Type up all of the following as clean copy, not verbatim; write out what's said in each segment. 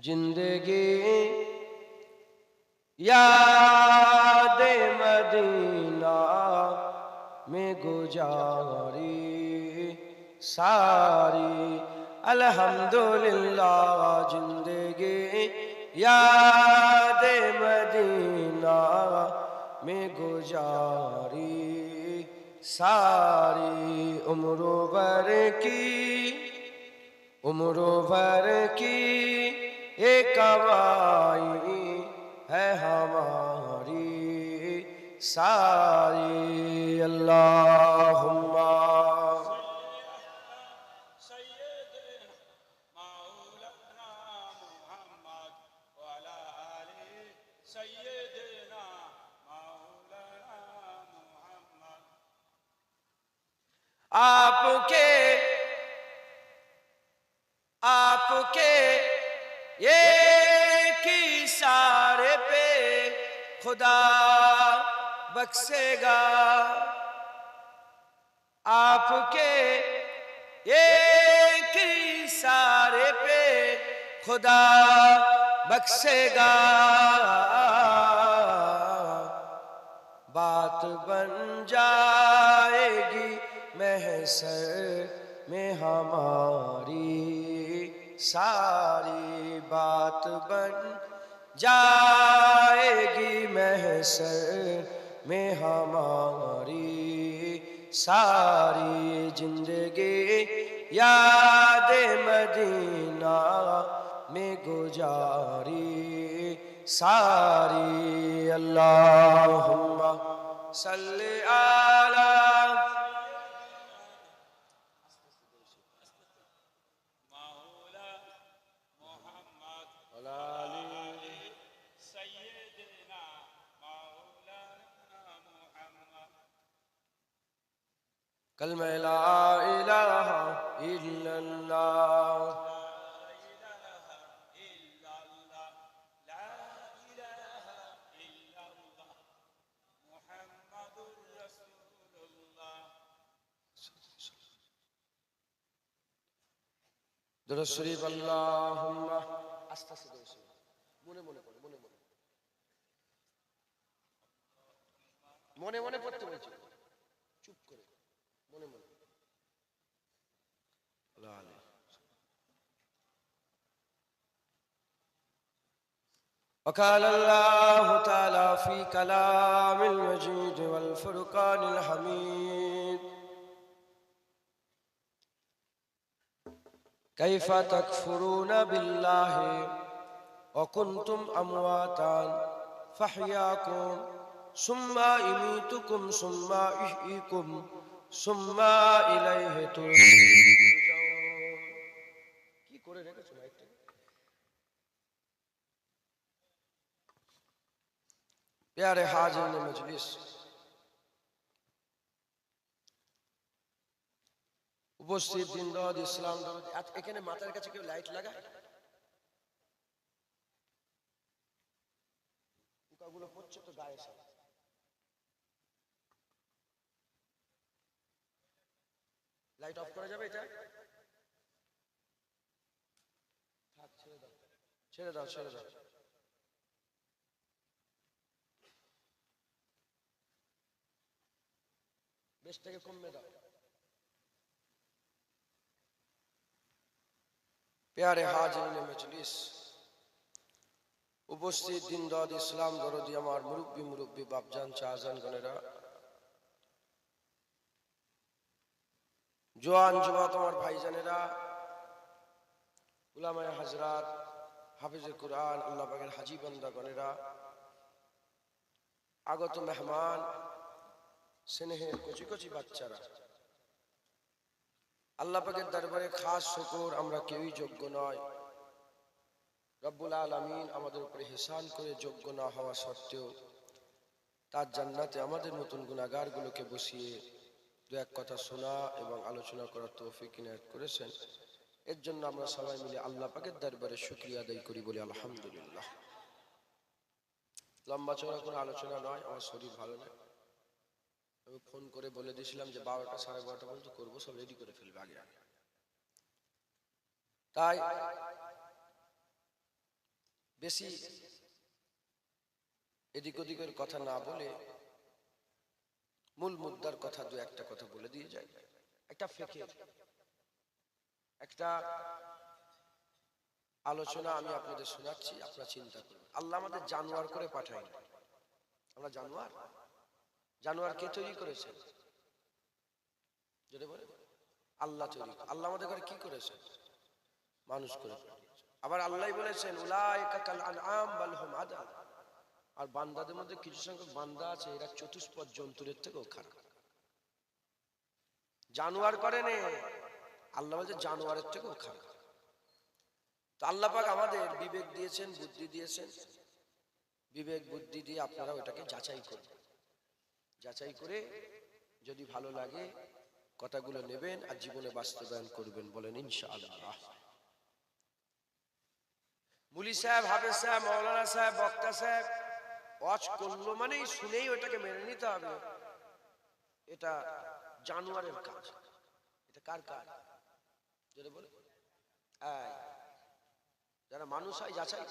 जिंदगी याद मदीना में गुजारी सारी अल्हम्दुलिल्लाह। जिंदगी याद मदीना में गुजारी सारी उम्र भर की एक कमाई है हमारी सारी। अल्लाहुम्मा आपके एक इशारे पे खुदा बख्शेगा। आपके एक इशारे पे खुदा बख्शेगा। बात बन जाएगी महशर में हमारी सारी। बात बन जाएगी महशर में हमारी सारी। जिंदगी याद मदीना में गुजारी सारी। अल्लाहुम्मा सल्ली अला कलमा ला इलाहा इल्लल्लाह। दुरूद शरीफ अल्लाहुम्मा आस्ते आस्ते दुरूद शरीफ মনে মনে পড়ে মনে মনে পড়তে বলছি চুপ করে মনে মনে। وقال الله تعالى في كلام المجيد والفرقان الحميد كيف تكفرون بالله وكنتم أمواتا فأحياكم ثم يميتكم ثم يحييكم ثم إليه ترجعون। কি করে রেখেছো লাইটটা? प्यारे हाजिर मजलिस, उपस्थित जिंदाद इस्लाम এখানে মাথার কাছে কেউ লাইট লাগায়? পোকাগুলো পড়ছে তো গায়ে সব। লাইট অফ করা যাবে এটা? থাক ছেড়ে দাও ছেড়ে দাও ছেড়ে দাও। বেশটাকে কমবে দাও। प्यारे हाजिर मजलिस, उपस्थित दिनदाद इस्लाम दरदी আমার মুরব্বী বাপজান চাচান গনেরা, জওয়ান যুবক আমার ভাইজানেরা, উলামায়ে হযরত, হাফেজে কুরআন, আল্লাহ পাকের হাজী বান্দা গনেরা, আগত মেহমান, স্নেহের কচি কচি বাচ্চারা, আল্লাহ পাকের দরবারে খাস শুকর আমরা কেউই যোগ্য নয়। রব্বুল আলামিন আমাদের উপরে ইহসান করে যোগ্য না হওয়া সত্ত্বেও তার জান্নাতে আমাদের নতুন গুনাহগারগুলোকে বসিয়ে দু এক কথা শোনা এবং আলোচনা করার তৌফিক ইনায়াত করেছেন। এর জন্য আমরা সবাই মিলে আল্লাহ পাকের দরবারে শুকরিয়া আদায় করি, বলি আলহামদুলিল্লাহ। লম্বা চওড়া কোনো আলোচনা নয়, আমার শরীর ভালো নয়। আমি ফোন করে বলে দিয়েছিলাম যে 12টা 12:30 পর্যন্ত করবো, সব রেডি করে ফেলবে আগে আগে। তাই বেশি এদিক ওদিকের কথা না বলে মূল মুদ্রার কথা দু একটা কথা বলে দিয়ে যায়। একটা ফিকির, একটা আলোচনা আমি আপনাদের শোনাচ্ছি, আপনারা চিন্তা করুন। আল্লাহ আমাদের জানোয়ার করে পাঠায় না। আমরা জানোয়ার কে তৈরি করেছে? যদি বলে আল্লাহ তৈরি। আল্লাহ আমাদের ঘরে কি করেছে? মানুষ করে পাঠিয়েছে। আবার আল্লাহ বলেছেন উলাইকা কাল আনআম বাল হুম আদাল। আর বান্দাদের মধ্যে কিছু সংখ্যক বান্দা আছে এরা চতুষ্পদ জন্তুদের থেকেও খারাপ। জানোয়ার করে নে, আল্লাহ বলছে জানোয়ারের থেকেও খারাপ। তো আল্লাহ পাক আমাদের বিবেক দিয়েছেন, বুদ্ধি দিয়েছেন। বিবেক বুদ্ধি দিয়ে আপনারা ওটাকে যাচাই করবেন। যাচাই করে যদি ভালো লাগে কথাগুলো নেবেন আর জীবনে বাস্তবায়ন করবেন। বলেন ইনশাআল্লাহ। মুলি সাহেব, হাফেজ সাহেব, মৌলানা সাহেব, বক্তা সাহেব ওয়াজ করলো মানেই শুনেই ওটাকে মেনে নিতে হবে, এটা জানোয়ারের কাজ। এটা কার কাজ? যদি বলে যারা মানুষ হয় যাচাই।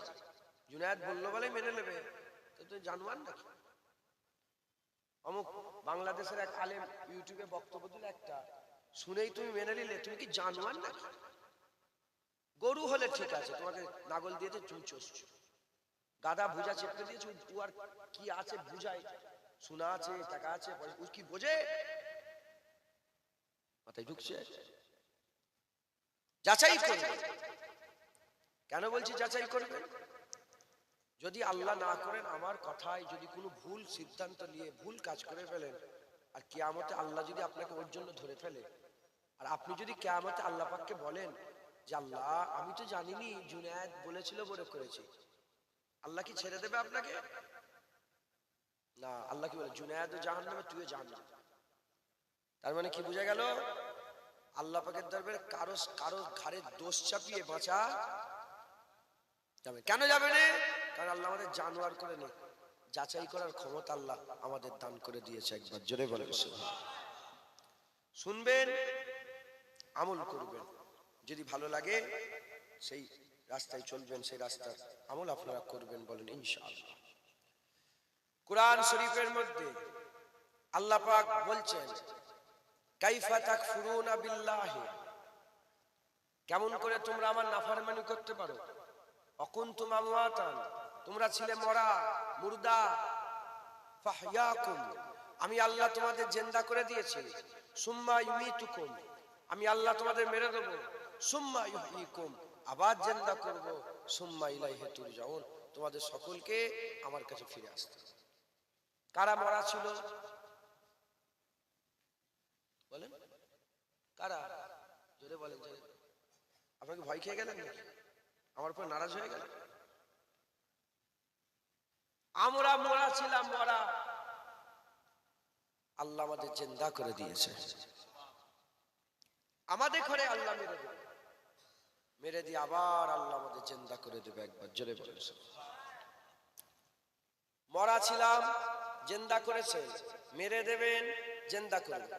জুনায়েদ বললো বলে মেনে নেবে, তো জানোয়ার নাকি? অমুক বাংলাদেশের এক আলেম ইউটিউবে বক্তব্য দিল একটা, শুনেই তুমি মেনে নিলে, তুমি কি জানোয়ার নাকি? গরু হলে ঠিক আছে, তোমাকে নাগল দিয়েছে তুমি চষছো, গাদা ভুজা চেপে দিয়েছে, ও আর কি আছে বুঝাই, শোনা আছে, টাকা আছে, ও কি বোঝে? মাথায় ঢুকছে? যাচাই করবে। কেন বলছি যাচাই করবে? যদি আল্লাহ না করেন আমার কথায় যদি কোনো ভুল সিদ্ধান্ত নিয়ে ভুল কাজ করে ফেলেন, আর কিয়ামতে আল্লাহ যদি আপনাকে ওর জন্য ধরে ফেলে, আর আপনি যদি কিয়ামতে আল্লাহ পাককে বলেন যে আল্লাহ আমি তো জানিনি জুনায়েদ বলেছিল বলে করেছি, আল্লাহ কি ছেড়ে দেবে আপনাকে? না, আল্লাহ কি বলে জুনায়েদ জাহান্নামে, তুইও জাহান্নামে। তার মানে কি বোঝা গেল? আল্লাহ পাকের দরবারে কারো ঘাড়ে দোষ চাপিয়ে বাঁচা যাবে। কেন যাবে না? কারণ আল্লাহ আমাদের জানোয়ার করে নেই, যাচাই করার ক্ষমতা আল্লাহ আমাদের দান করে দিয়েছে। একবার জোরে বলে শুনবেন, আমল করবেন, যদি ভালো লাগে সেই রাস্তায় চলবেন, সেই রাস্তার আমল আপনারা করবেন। বলেন ইনশাআল্লাহ। কুরআন শরীফের মধ্যে আল্লাহ পাক বলছেন কাইফা তাকফুরুনা বিল্লাহি, কেমন করে তোমরা আমার নাফরমানি করতে পারো? অকুনতুম আমওয়াতান, তোমরা ছিলে মরা মুর্দা, ফাহইয়াকুম, আমি আল্লাহ তোমাদের জিন্দা করে দিয়েছি, সুম্মা ইউমিতুকুম, আমি আল্লাহ তোমাদের মেরে দেব, সুম্মা ইউহয়িকুম, আবার জিন্দা করব, সুম্মা ইলাইহি তুরজাউন, তোমাদের সকলকে আমার কাছে ফিরে আসতে। কারা মরা ছিল? বলেন কারা? জোরে বলেন। আপনাকে ভয় খেয়ে গেলেন নাকি? আমার উপর নারাজ হয়ে গেল? আমরা মরা ছিলাম, মরা, আল্লাহ আমাদের জিন্দা করে দিয়েছে। আমাদের ঘরে আল্লাহ মেরে দেবে, মেরে দিয়ে আবার আল্লাহ আমাদের জিন্দা করে দেবে। একবার জোরে বলেন। মরা ছিলাম, জিন্দা করেছেন, মেরে দেবেন, জিন্দা করবেন।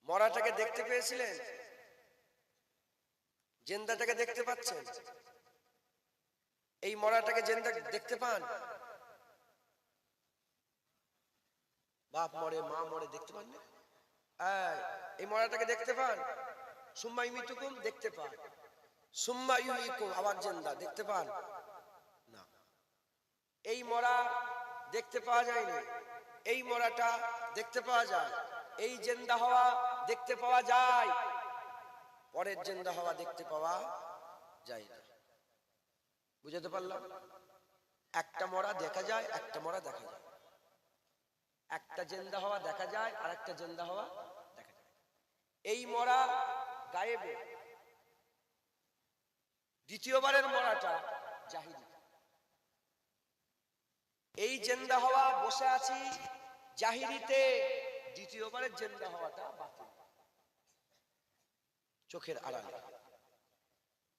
মরাটাকে দেখতে পেয়েছিলেন? জিন্দাটাকে দেখতে পাচ্ছেন? এই মরাটাকে জিন্দা দেখতে পান? বাপ মরে, মা মরে, দেখতে পান না? এই মরাটাকে দেখতে পান? সুম্মা ইউমিতুকুম দেখতে পান, সুম্মা ইউহয়িকুম আবার জিন্দা দেখতে পান না। এই মরা দেখতে পাওয়া যায়নি, এই মরাটা দেখতে পাওয়া যায়। এই জিন্দা হওয়া দেখতে পাওয়া যায়, পরের জিন্দা হওয়া দেখতে পাওয়া যায় না। বুঝতে পারলাম? একটা মরা দেখা যায়, একটা মরা দেখা যায়। একটা জিন্দা হওয়া দেখা যায়, আর একটা জিন্দা হওয়া দেখা যায়। এই মরা গায়েবে, দ্বিতীয়বারের মরাটা জাহিরি। এই জিন্দা হওয়া বসে আছি জাহিরিতে, দ্বিতীয়বারের জিন্দা হওয়াটা বাতিল, চোখের আড়ালে।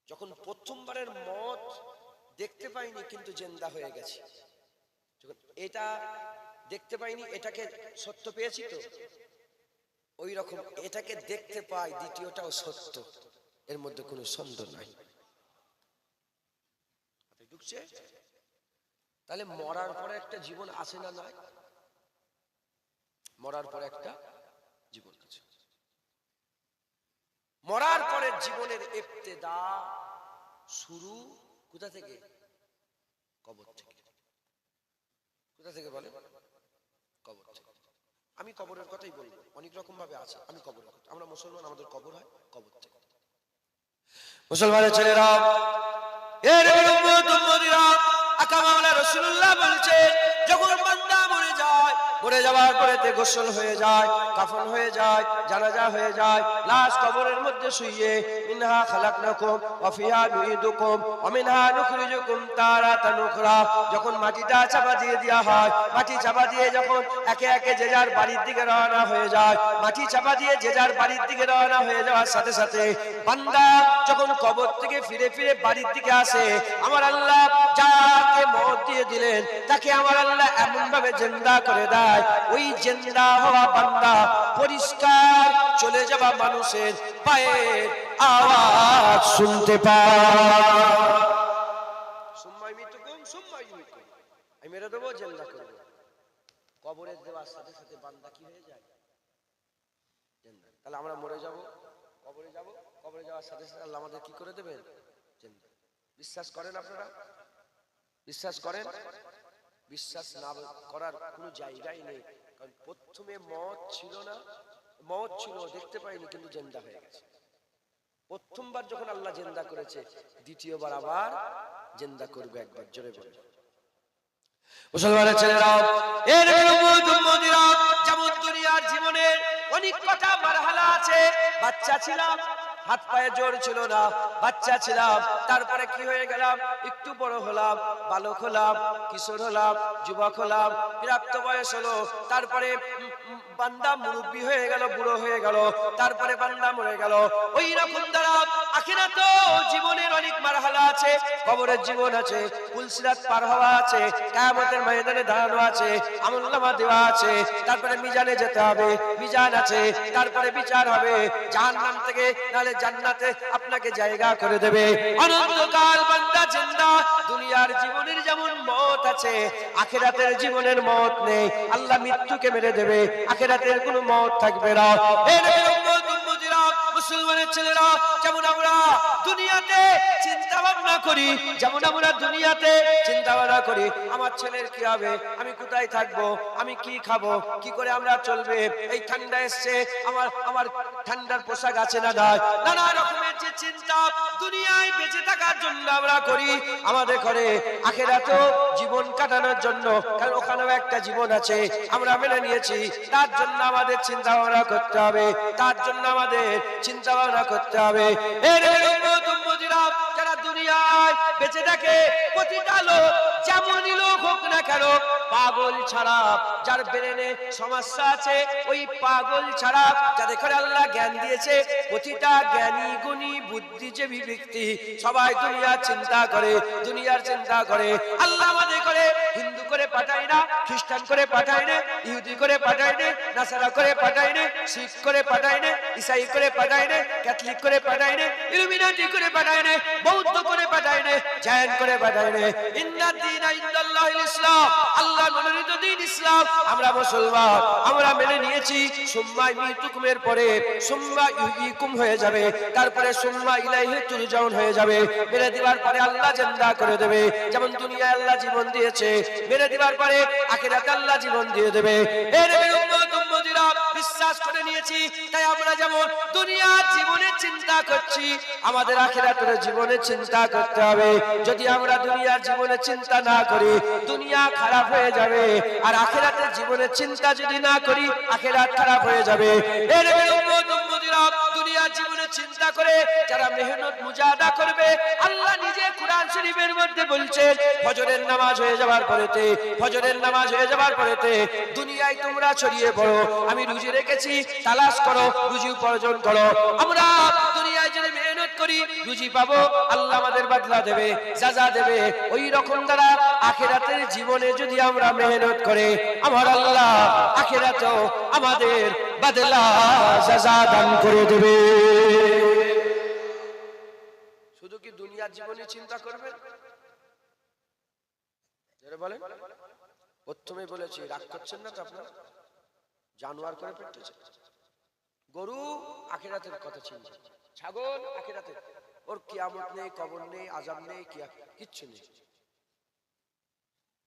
যখন প্রথমবারের মত দেখতে পাইনি কিন্তু জিন্দা হয়ে গেছি, যখন এটা দেখতে পাইনি এটাকে সত্য পেয়েছি, তো ওই রকম এটাকে দেখতে পাই, দ্বিতীয়টাও সত্য, এর মধ্যে কোনো সন্দেহ নাই। ঢুকছে? তাহলে মরার পরে একটা জীবন আছে না নাই? মরার পরে একটা জীবন আছে। মরার পরে জীবনের ইবতিদা শুরু কোথা থেকে? কবর থেকে। কোথা থেকে বলে? কবর থেকে। আমি কবরের কথাই বলবো, অনেক রকম ভাবে আছে। আমি কবরের কথা, আমরা মুসলমান, আমাদের কবর হয় কবর থেকে। মুসলমানের ছেলেরা, এর উম্মত উম্মতিরা, আকা মাওলা রাসূলুল্লাহ বলছেন, যখন বান্দা মরে যায়, মরে যাওয়ার পরেতে গোসল হয়ে যায়, কাফন হয়ে যায়, জানাজা হয়ে যায়, লাশ কবরের মধ্যে শুইয়ে মিনহা খালাকনাকুম ওয়া ফিহা নুইদুকুম ওয়া মিনহা নুখরিজুকুম তারাতান উখরা, যখন মাটিটা চাপা দিয়ে দেওয়া হয়, মাটি চাপা দিয়ে যখন একে একে যে যার বাড়ির দিকে রওনা হয়ে যায়, মাটি চাপা দিয়ে যে যার বাড়ির দিকে রওনা হয়ে যাওয়ার সাথে সাথে বান্দা যখন কবর থেকে ফিরে ফিরে বাড়ির দিকে আসে, আমার আল্লাহ যাকে মওত দিয়ে দিলেন তাকে আমার আল্লাহ এমন ভাবে জিন্দা করে দেয়, ওই জিন্দা হওয়া বান্দা পরিষ্কার চলে যাওয়া মানুষের পায়ের আওয়াজ শুনতে পায়। সুম্মা ইউমিতুকুম সুম্মা ইউমিতুকুম, আমি মেরে দেবো, জিন্দা করব। কবরে দেওয়ার সাথে সাথে বান্দা কি হয়ে যায়? জিন্দা। তাহলে আমরা মরে যাব, কবরে যাব, কবরে যাওয়ার সাথে সাথে আল্লাহ আমাদের কি করে দেবেন? জিন্দা। বিশ্বাস করেন আপনারা? বিশ্বাস করেন? বিশ্বাস না করার কোনো জায়গাই নেই, কারণ প্রথমে মওত ছিল না, মওত ছিল দেখতে পাইনি, কিন্তু জিন্দা হয়ে গেছে। প্রথমবার যখন আল্লাহ জিন্দা করেছে, দ্বিতীয়বার আবার জিন্দা করবে। একবার জোরে বলে। মুসলমানের ছেলেরা, এর উম্মত উম্মতিরা, যেমন দুনিয়ার জীবনের অনেক কটা মারহালা আছে। বাচ্চা ছিলাম, হাত পায়ে জোর ছিল না, বাচ্চা ছিলাম, তারপরে কি হয়ে গেলাম? একটু বড় হলাম, বালক হলাম, কিশোর হলাম, যুবক হলাম, প্রাপ্ত বয়স হলো, তারপরে বান্দা মুরব্বী হয়ে গেল, বুড়ো হয়ে গেল, তারপরে বান্দা মরে গেল। ওই রকম দ্বারা আখিরাত জীবনের অনেক মারহালা আছে। কবরের জীবন আছে, পুলসিরাত পার হওয়া আছে, কিয়ামতের ময়দানে দাঁড়ানো আছে, আমলনামা দেওয়া আছে, তারপরে মিজানে যেতে হবে, মিজান আছে, তারপরে বিচার হবে, জাহান্নাম থেকে নালে জান্নাতে আপনাকে জায়গা করে দেবে। অনন্তকাল বান্দা জিন্দা। দুনিয়ার জীবনের যেমন মওত আছে, আখিরাতের জীবনের মওত নেই। আল্লাহ মৃত্যুকে মেরে দেবে, আখিরাতের কোনো মওত থাকবে না। এর উম্মত উম্মতিরা, মুসলমানের ছেলেরা, যেমন আমরা দুনিয়াতে চিন্তা ভাবনা করি, যেমন আমরা দুনিয়াতে চিন্তা ভাবনা করি আমার ছেলের কি হবে, আমি কোথায় থাকবো, আমি কি খাবো, কি করে আমরা চলবে, এই ঠান্ডা এসছে, আমার ঠান্ডার পোশাক আছে না নাই, নানা রকমের যে চিন্তা দুনিয়ায় বেঁচে থাকার জন্য আমরা করি, আমাদের ঘরে আখিরাতেও জীবন কাটানোর জন্য, কারণ ওখানেও একটা জীবন আছে, আমরা মেনে নিয়েছি, তার জন্য আমাদের চিন্তা ভাবনা করতে হবে, তার জন্য আমাদের চিন্তা ভাবনা করতে হবে। এর উম্মত উম্মতিরা, যারা দুনিয়ায় বেঁচে থাকে, প্রতিটা লোক যেমনই লোক হোক না কেন, পাগল ছাড়া, যার ব্রেনে সমস্যা আছে, ওই পাগল ছাড়া যাদের করে আল্লাহ জ্ঞান দিয়েছে, প্রতিটা জ্ঞানী গুণী বুদ্ধিজীবী ব্যক্তি সবাই দুনিয়ার চিন্তা করে, দুনিয়ার চিন্তা করে। আল্লাহ আমাদের করে হিন্দু করে পাঠায় না, খ্রিস্টান করে পাঠায় না, ইহুদি করে পাঠায় না, নাসারা করে পাঠায় না, শিখ করে পাঠায় না, ইসাই করে পাঠায় না, ক্যাথলিক করে পাঠায় না, ইলুমিনাটি করে পাঠায় না, বৌদ্ধ করে পাঠায় না, জৈন করে পাঠায় না। ইন্নাদ দীনা ইনদাল্লাহিল ইসলাম, আল্লাহর মনোনীত দ্বীন ইসলাম। আমরা মুসলমান, আমরা মেনে নিয়েছি। সুম্মা ইউমিতুকুমের পরে সুম্মা ইউহয়িকুম হয়ে যাবে, তারপরে সুম্মা ইলাইহি তুরজাউন হয়ে যাবে। মেরে দেওয়ার পরে আল্লাহ জিন্দা করে দেবে। যেমন দুনিয়ায় আল্লাহ জীবন দিয়েছে, মেরে দেওয়ার পরে আখিরাতে আল্লাহ জীবন দিয়ে দেবে। এর উম্মত উম্মতিরা, বিশ্বাস করে নিয়েছি, তাই আমরা যেমন দুনিয়ার জীবনের চিন্তা করছি, আমাদের আখিরাতের জীবনের চিন্তা করতে হবে। যদি আমরা দুনিয়ার জীবনের চিন্তা না করি, দুনিয়া খারাপ হয়ে যাবে, আর আখিরাতের জীবনের চিন্তা যদি না করি, আখিরাত খারাপ হয়ে যাবে। এর উম্মত উম্মতিরা, দুনিয়ার জীবনের চিন্তা করে যারা মেহনত মুজাহাদা করবে, আল্লাহ নিজে কুরআন শরীফের মধ্যে বলছেন, ফজরের নামাজ হয়ে যাওয়ার পরেতে, ফজরের নামাজ হয়ে যাওয়ার পরেতে দুনিয়ায় তোমরা ছড়িয়ে পড়ো, আমি রুজি রেখেছি, তালাশ করো, রুজি উপার্জন করো। আমরা দুনিয়ায় যদি মেহনত করি, রুজি পাবো, আল্লাহ আমাদের বদলা দেবে, সাজা দেবে। ওই রকম দ্বারা আখিরাতের জীবনে যদি আমরা মেহনত করে, আমার আল্লাহ আখিরাতেও আমাদের বদলা সাজা দান করে দেবে। শুধু কি দুনিয়ার জীবনে চিন্তা করবেন? বলেন, প্রথমেই বলেছি রাগ করছেন না তো আপনারা? জানোয়ার করে পেটেছে। গরু আখিরাতের কথা চিন্তা, ছাগল আখিরাতের, ওর কিয়ামত নেই, কবর নেই, আযাব নেই, কিচ্ছু নেই।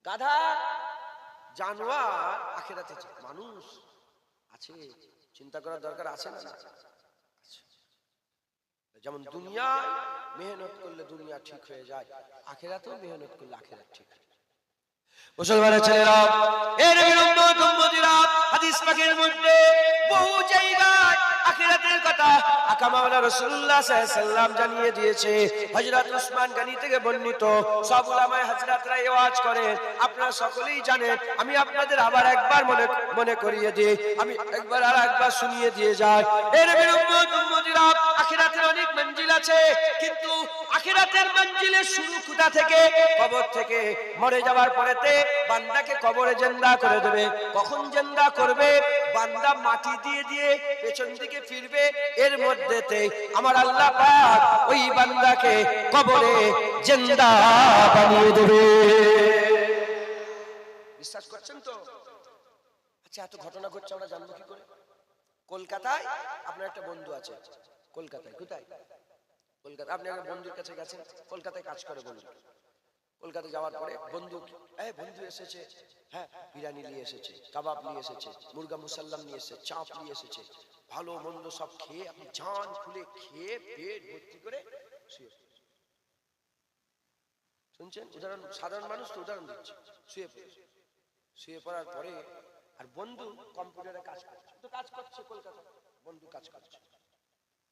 গাধা জানোয়ার আখিরাতে, মানুষ আছে, চিন্তা করার দরকার আছে না? যেমন দুনিয়ায় মেহনত করলে দুনিয়া ঠিক হয়ে যায়, আখিরাতেও মেহনত করলে আখিরাত ঠিক হয়। মুসলমানের ছেলেরা, এর বিরুদ্ধে হাদিস পাকের মধ্যে বহু জায়গায় আখিরাতের কথা আকা মাওলানা রাসূলুল্লাহ সাল্লাল্লাহু আলাইহি ওয়াসাল্লাম জানিয়ে দিয়েছে। হযরত উসমান গনি থেকে বর্ণিত, সব উলামায়ে হযরতরা এই ওয়াজ করেন, আপনারা সকলেই জানেন। আমি আপনাদের আবার একবার মনে করিয়ে দিই, আমি একবার আর একবার শুনিয়ে দিয়ে যাই। এর বিরুদ্ধে উম্মতিরা, আখিরাতের অনেক মঞ্জিল আছে, কিন্তু আখিরাতের মঞ্জিলের শুরু কোথা থেকে? কবর থেকে। মরে যাওয়ার পরেতে বান্দাকে কবরে জিন্দা করে দেবে। কখন জিন্দা করবে? বান্দা মাটি দিয়ে দিয়ে পেছন দিকে ফিরবে, এর মধ্যেতে আমার আল্লাহ পাক ওই বান্দাকে কবরে জিন্দা বানিয়ে দেবে। বিশ্বাস করছেন তো? আচ্ছা, এত ঘটনা ঘটছে, আমরা জানবো কি করে? কলকাতায় আপনার একটা বন্ধু আছে, কলকাতায়, কোথায়? কলকাতা। আপনি একটা বন্ধুর কাছে গেছেন, কলকাতায় কাজ করে বন্ধু। কলকাতা যাওয়ার পরে বন্ধু এসেছে, হ্যাঁ, বিরিয়ানি নিয়ে এসেছে, কাবাব নিয়ে এসেছে, মুরগা মুসাল্লাম নিয়ে এসেছে, চাপ নিয়ে এসেছে, ভালো মন্দ সব খেয়ে আপনি জান খুলে খেয়ে পেট ভর্তি করে শুয়ে শুনছেন? উদাহরণ, সাধারণ মানুষ তো উদাহরণ দিচ্ছে। শুয়ে পড়ার পরে আর বন্ধু কম্পিউটারে কাজ করছে, তো কাজ করছে কলকাতা, বন্ধু কাজ করছে,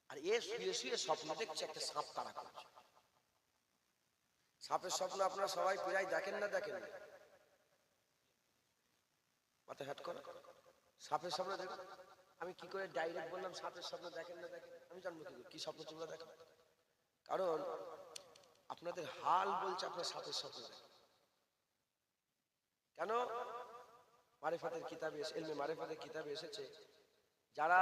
আর এ শুয়ে শুয়ে স্বপ্ন দেখছে একটা সাপ তাড়া করছে। সাপের স্বপ্ন আপনারা সবাই প্রায় দেখেন না? দেখেন না? মাথায় হাত করো। সাপের স্বপ্ন দেখো। আমি কি করে ডাইরেক্ট বললাম সাপের স্বপ্ন দেখেন না? দেখেন, আমি জানবো কি স্বপ্ন তোমরা দেখো? কারণ আপনাদের হাল বলছে আপনার সাপের স্বপ্ন দেখেন। কেন? মারিফাতের কিতাবে, ইলমে মারিফাতের কিতাবে এসেছে, যারা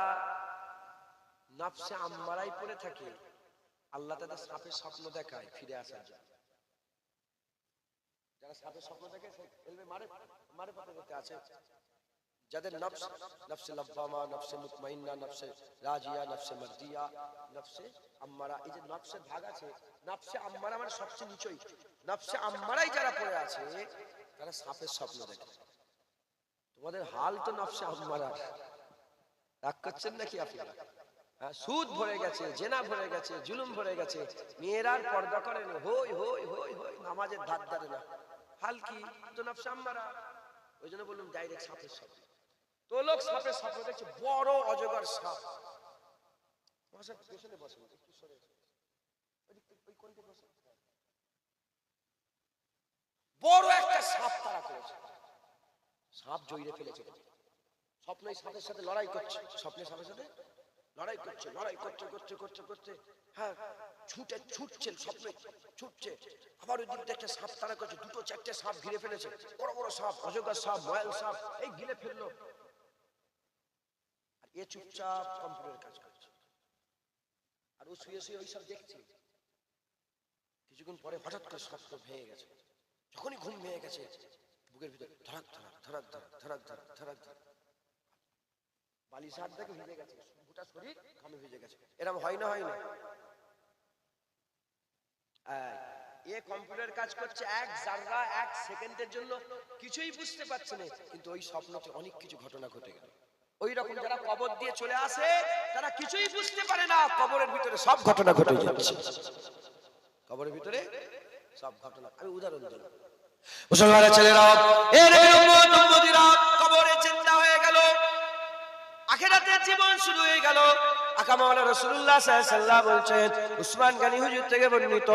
নফসে আম্মারাই পড়ে থাকে, আল্লাহ তাদের সাপের স্বপ্ন দেখায় ফিরে আসার জন্য। যারা সাপের স্বপ্ন দেখে, ইলমে মারিফাতে আছে, যাদের নফসে লাব্বামা, নফসে মুতমাইন্না, নফসে রাজিয়া, নফসে মারদিয়া, নফসে আম্মারা, এই যে নফসের ভাগ আছে, নফসে আম্মারা মানে সবচেয়ে নিচই, নফসে আম্মারাই যারা পড়ে আছে, তারা সাপের স্বপ্ন দেখে। তোমাদের হাল তো নফসে আম্মারা। রাগ করছেন নাকি আপনারা? সুদ ভরে গেছে, জেনা ভরে গেছে, জুলুম ভরে গেছে, মেয়েরার পর্দা করেন, হই হই হই হই, নামাজের ধার ধারে না। হাল কি? তো নফসে আম্মারা। ওই জন্য বললাম ডাইরেক্ট সাপের স্বপ্ন। তো লোক সাপের স্বপ্ন দেখছে, বড় অজগর সাপ। পেছনে বসে, একটু সরে বড় একটা সাপ তারা করেছে, সাপ জড়িয়ে ফেলেছে। স্বপ্নে সাপের সাথে লড়াই করছে, স্বপ্নে সাপের সাথে লড়াই করছে, লড়াই করতে করতে করতে করতে, হ্যাঁ, ছুটছে, স্বপ্নে ছুটছে। আবার ওই দিকটা একটা সাপ তারা করছে, দুটো চারটে সাপ ঘিরে ফেলেছে, বড় বড় সাপ, অজগর সাপ, ময়াল সাপ, এই ঘিরে ফেললো। আর এ চুপচাপ কম্পিউটারের কাজ করছে, আর ও শুয়ে শুয়ে ওই সব দেখছে। কিছুক্ষণ পরে হঠাৎ করে স্বপ্ন ভেঙে গেছে। যখনই ঘুম ভেঙে গেছে, বুকের ভিতরে ধরাক ধরাক ধরাক ধরাক ধরাক ধরাক ধরাক ধরাক, বালিশ হাত থেকে ভিজে গেছে, গোটা শরীর ঘামে ভিজে গেছে। এরকম হয় না? হয় না? এ কম্পিউটার কাজ করছে, এক জায়গা এক সেকেন্ডের জন্য কিছুই বুঝতে পারছে না, কিন্তু ওই স্বপ্নতে অনেক কিছু ঘটনা ঘটে গেল। ওই রকম যারা কবর দিয়ে চলে আসে, তারা কিছুই বুঝতে পারে না, কবরের ভিতরে সব ঘটনা ঘটে যাচ্ছে। কবরের ভিতরে সব ঘটনা। আমি উদাহরণ দিলাম। মুসলমানের ছেলেরা, এর উম্মতিরা কবরে জিন্দা হয়ে গেল, আখিরাতের জীবন শুরু হয়ে গেল। আকা মাওলানা রাসূলুল্লাহ সাল্লাল্লাহু আলাইহি ওয়াসাল্লাম বলছেন, উসমান গনি হুজুর থেকে বর্ণিত,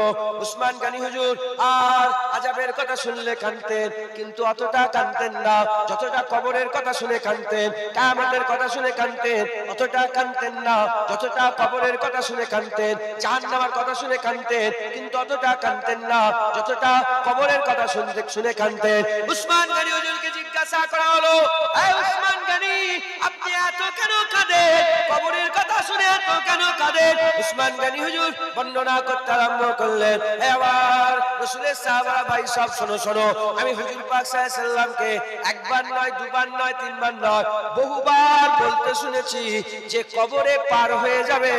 উসমান গনি হুজুর আর আযাবের কথা শুনলে কাঁদতেন, কিন্তু অতটা কাঁদতেন না যতটা কবরের কথা শুনে কাঁদতেন, কিয়ামতের কথা শুনে কাঁদতেন, অতটা কাঁদতেন না যতটা কবরের কথা শুনে কাঁদতেন, জাহান্নামের কথা শুনে কাঁদতেন, কিন্তু অতটা কাঁদতেন না যতটা কবরের কথা শুনে কাঁদতেন। উসমান গনি হুজুরকে জিজ্ঞাসা করা হলো, এই উসমান গনি, আপনি এত কেন কাঁদেন? কবরের কথা শুনে এত কেন কাঁদেন? উসমান গনি হুজুর বর্ণনা করতে আরম্ভ করলেন। হে আমার রাসূলের সাহাবারা, ভাই সব শোনো শোনো, আমি হুজুর পাক সাল্লাল্লাহু আলাইহি সাল্লামকে একবার নয়, দুবার নয়, তিনবার নয়, বহুবার বলতে শুনেছি যে কবরে পার হয়ে যাবে,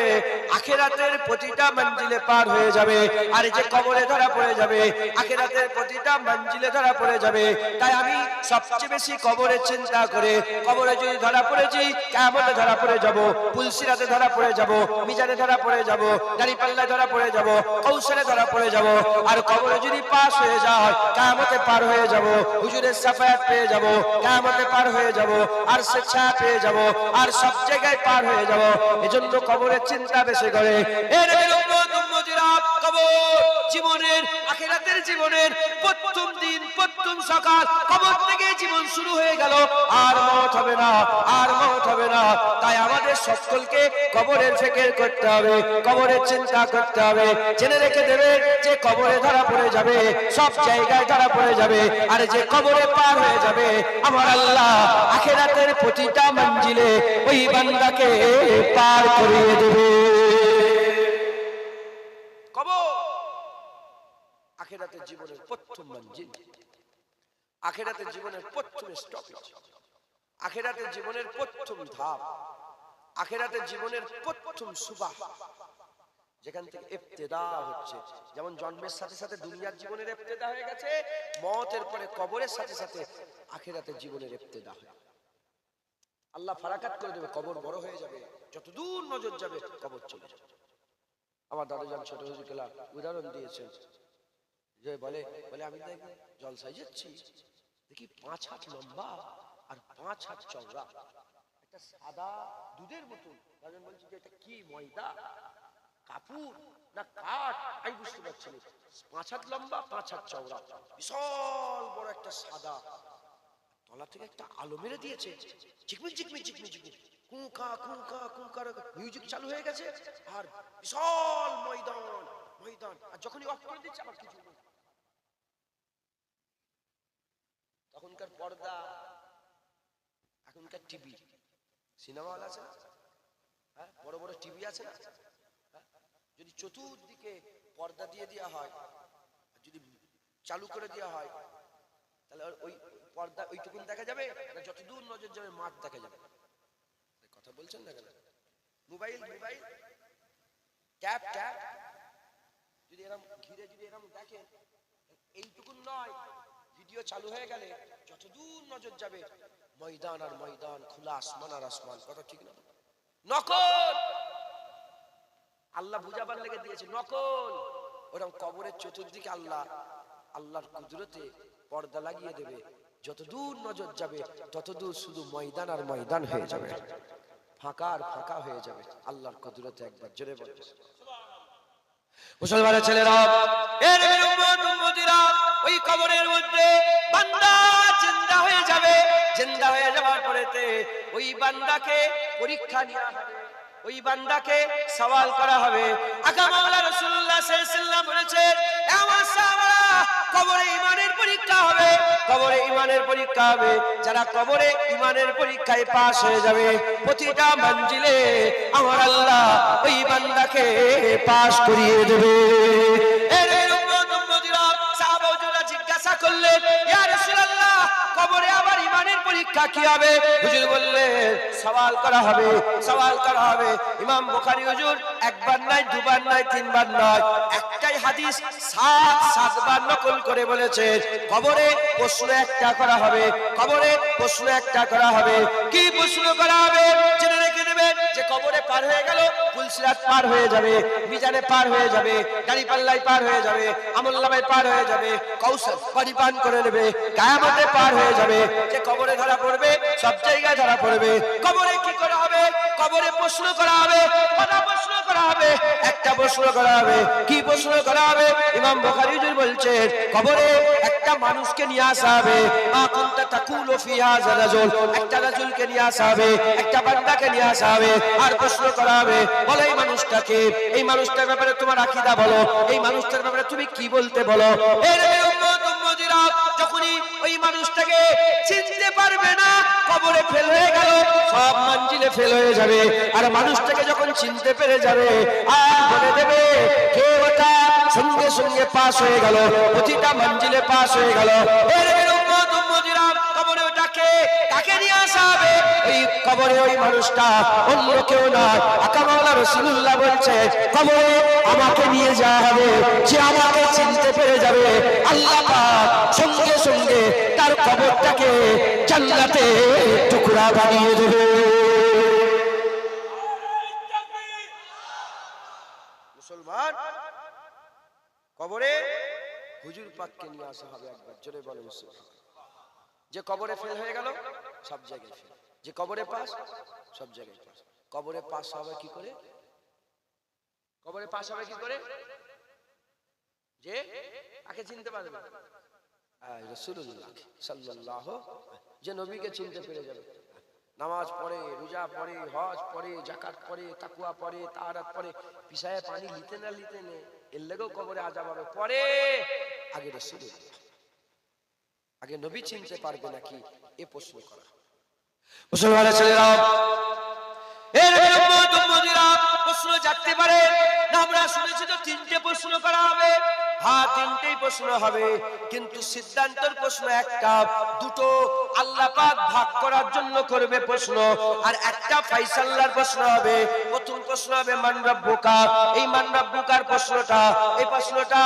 আখিরাতের প্রতিটা মঞ্জিলে পার হয়ে যাবে। আর যে কবরে ধরা পড়ে যাবে, আখিরাতের প্রতিটা মঞ্জিলে ধরা পড়ে যাবে। তাই আমি সবচেয়ে বেশি কবরের চিন্তা করে, কবরে যদি ধরা পড়েছি, কিয়ামতে ধরা পড়ে যাব, পুলসিরাতে ধরা পড়ে যাব, মিজানে ধরা পড়ে যাব, দাঁড়িপাল্লায় ধরা পড়ে যাব, কৌশলে ধরা পড়ে যাব। আর কবরে যদি পাস হয়ে যায়, কিয়ামতে পার হয়ে যাব, হুজুরের শাফায়াত পেয়ে যাব, কিয়ামতে পার হয়ে যাব, আর স্বেচ্ছা পেয়ে যাব, আর সব জায়গায় পার হয়ে যাব। এজন্য কবরের চিন্তা বেশি করে। এর উম্মত উম্মতিরা, কবর জীবনের, আখিরাতের জীবনের প্রথম দিন, প্রথম সকাল, কবর থেকে জীবন শুরু হয়ে গেল, আর মওত হবে না, আর মওত হবে না। তাই আমাদের সকলকে কবরের ফিকির করতে হবে, কবরের চিন্তা করতে হবে। জেনে রেখে দেবে যে কবরে ধরা পড়ে যাবে, সব জায়গায় ধরা পড়ে যাবে। আর যে কবরে পার হয়ে যাবে, আমার আল্লাহ আখিরাতের প্রতিটা মঞ্জিলে ওই বান্দাকে পার করিয়ে দেবে। কবর আখিরাতের জীবনের প্রথম মঞ্জিল, আখিরাতের জীবনের প্রথম স্টপেজ, আখিরাতের জীবনের প্রথম ধাপ, আখিরাতের জীবনের প্রথম সুবাহ, যেখান থেকে ইবতিদা হচ্ছে। যেমন জন্মের সাথে সাথে দুনিয়ার জীবনের ইবতিদা হয়ে গেছে, মওতের পরে কবরের সাথে সাথে আখিরাতের জীবনের ইবতিদা হয়। আল্লাহ ফারাকাত করে দেবে, কবর বড় হয়ে যাবে, যতদূর নজর যাবে কবর চলে যাবে। আমার দাদাজান ছোট হুজুরকেলা উদাহরণ দিয়েছেন, যে বলে আমি দেখি জলসায় যাচ্ছি, দেখি 5 হাত লম্বা আর 5 হাত চওড়া একটা সাদা দুধের বোতল। দাদাজান বলছে যে এটা কি, ময়দা, কাপড় না কাঠ, আমি বুঝতে পারছি না। 5 হাত লম্বা, 5 হাত চওড়া, বিশাল বড় একটা সাদা, তলা থেকে একটা আলো মেরে দিয়েছে, ঝিকমিক ঝিকমিক ঝিকমিক ঝিকমিক, কুঁকা কুঁকা কুঁকা মিউজিক চালু হয়ে গেছে, আর বিশাল ময়দান ময়দান। আর যখনই অফ করে দিচ্ছে আবার কিছু নেই। তখনকার পর্দা, এখনকার টিভি, সিনেমা হল আছে না, হ্যাঁ, বড় বড় টিভি আছে না, যদি চতুর্দিকে পর্দা দিয়ে দেওয়া হয়, যদি চালু করে দেওয়া হয়, তাহলে ওই পর্দা ওইটুকুন দেখা যাবে না, যতদূর নজর যাবে মাঠ দেখা যাবে। কথা বলছেন না কেন? মোবাইল মোবাইল ট্যাপ ট্যাপ যদি এরকম ঘিরে যদি এরকম দেখেন, এইটুকুন নয়, ভিডিও চালু হয়ে গেলে যতদূর নজর যাবে ময়দান আর ময়দান, খোলা আসমান আর আসমান। কথা ঠিক না? নকল আল্লাহ বুঝাবার লেগে দিয়েছে, নকল। ওরকম কবরের চতুর্দিকে আল্লাহর কুদরতে পর্দা লাগিয়ে দেবে, যতদূর নজর যাবে ততদূর শুধু ময়দান আর ময়দান হয়ে যাবে, ফাঁকা আর ফাঁকা হয়ে যাবে আল্লাহর কুদরতে। একবার জোরে বলেন মুসলমানের ছেলেরা, এর উম্মত উম্মতিরা, ওই কবরের মধ্যে বান্দা জিন্দা হয়ে যাবে। জিন্দা হয়ে যাওয়ার পরেতে ওই বান্দাকে পরীক্ষা নেওয়া হবে, ওই বান্দাকে সওয়াল করা হবে। আকা মাওলা রাসূলুল্লাহ সাল্লাল্লাহু আলাইহি ওয়াসাল্লাম বলেছেন, আমার সাহাবারা, কবরে ঈমানের পরীক্ষা হবে, কবরে ঈমানের পরীক্ষা হবে। যারা কবরে ঈমানের পরীক্ষায় পাস হয়ে যাবে, প্রতিটা মঞ্জিলে আমার আল্লাহ ওই বান্দাকে পাস করিয়ে দেবে। এর উম্মত উম্মতিরা, সাহাবারা জিজ্ঞাসা করলেন, ইয়া রাসূলুল্লাহ, কবরে আবার ঈমানের পরীক্ষা কি হবে? হুজুর বললেন, সওয়াল করা হবে, সওয়াল করা হবে। ইমাম বুখারী হুজুর একবার নয়, দুবার নয়, তিনবার নয়, একটাই হাদিস 7 বার নকল করে বলেছেন, কবরে প্রশ্ন একটা করা হবে, কবরে প্রশ্ন একটা করা হবে। কি প্রশ্ন করা হবে? জেনে রেখে দেবেন যে কবরে পার হয়ে গেল, পুলসিরাত পার হয়ে যাবে, মিজানে পার হয়ে যাবে, দাঁড়িপাল্লায় পার হয়ে যাবে, আমলনামায় পার হয়ে যাবে, কৌশল পরিপান করে নেবে, কিয়ামতে পার হয়ে যাবে। যে কবরে ধরা পড়বে, সব জায়গায় ধরা পড়বে। কবরে কি করা হবে? কবরে প্রশ্ন করা হবে, কটা প্রশ্ন করা হবে? একটা প্রশ্ন করা হবে। কি প্রশ্ন করা হবে? ইমাম বুখারী হুজুর বলছেন, কবরে একটা মানুষকে নিয়ে আসা হবে, মা কুনতা তাকুলু ফি হাযা রাজুল, একটা রাজুলকে নিয়ে আসা হবে, একটা বান্দাকে নিয়ে আসা হবে, আর প্রশ্ন করা হবে, বলো এই মানুষটাকে, এই মানুষটার ব্যাপারে তোমার আকীদা বলো, এই মানুষটার ব্যাপারে তুমি কি বলতে বলো। এর উম্মত উম্মতিরা, যখনই ওই মানুষটাকে চিনতে পারবে না, কবরে ফেল হয়ে গেল, সব মঞ্জিলে ফেল হয়ে যাবে। আর মানুষটাকে যখন চিনতে পেরে যাবে আর বলে দেবে কে ওটা, সঙ্গে সঙ্গে পাস হয়ে গেল, প্রতিটা মঞ্জিলে পাস হয়ে গেল। কবরে ওটাকে তাকে নিয়ে আসা হবে। ওই কবরে ওই মানুষটা অন্য কেউ না, আকামাওয়ালা রাসূলুল্লাহ বলছে কবরে আমাকে নিয়ে যাওয়া হবে। যে আমাকে চিনতে পেরে যাবে আল্লাহ পাক সঙ্গে সঙ্গে তার কবরটাকে জান্নাতে টুকরা বানিয়ে দেবে। মুসলমান, কবরে হুজুর পাককে নিয়ে আসা হবে। একবার জোরে বলেন সুবহানাল্লাহ। যে কবরে ফেল হয়ে গেল সব জায়গায় ফেল, যে কবরে পাস সব জায়গায় পাস। কবরে পাস হবে কি করে? কবরে পাস হবে কি করে? যে আগে চিনতে পারবে রাসূলুল্লাহ সাল্লাল্লাহু, যে নবীকে চিনতে পেরে যাবে। নামাজ পড়ে, রোজা পড়ে, হজ পড়ে, যাকাত পড়ে, তাকওয়া পড়ে, তাহারাত পড়ে, পিছায়ে পানি লিতে না লিতে নে, এর লেগেও কবরে আযাব হবে। পড়ে আগে রাসূলুল্লাহ, আগে নবী চিনতে পারবে নাকি এ প্রশ্ন করা। মুসলমানের ছেলেরা, এর উম্মত উম্মতিরা প্রশ্ন জাগতে পারে না। আমরা শুনেছি তো তিনটে প্রশ্ন করা হবে। হ্যাঁ, তিনটেই প্রশ্ন হবে, কিন্তু সিদ্ধান্তের প্রশ্ন একটা, দুটো আল্লাহ পাক ভাগ করার জন্য করবে প্রশ্ন, আর একটা ফায়সালার প্রশ্ন হবে। প্রথম প্রশ্ন হবে মান রাব্বুকা। এই মান রাব্বুকার প্রশ্নটা, এই প্রশ্নটা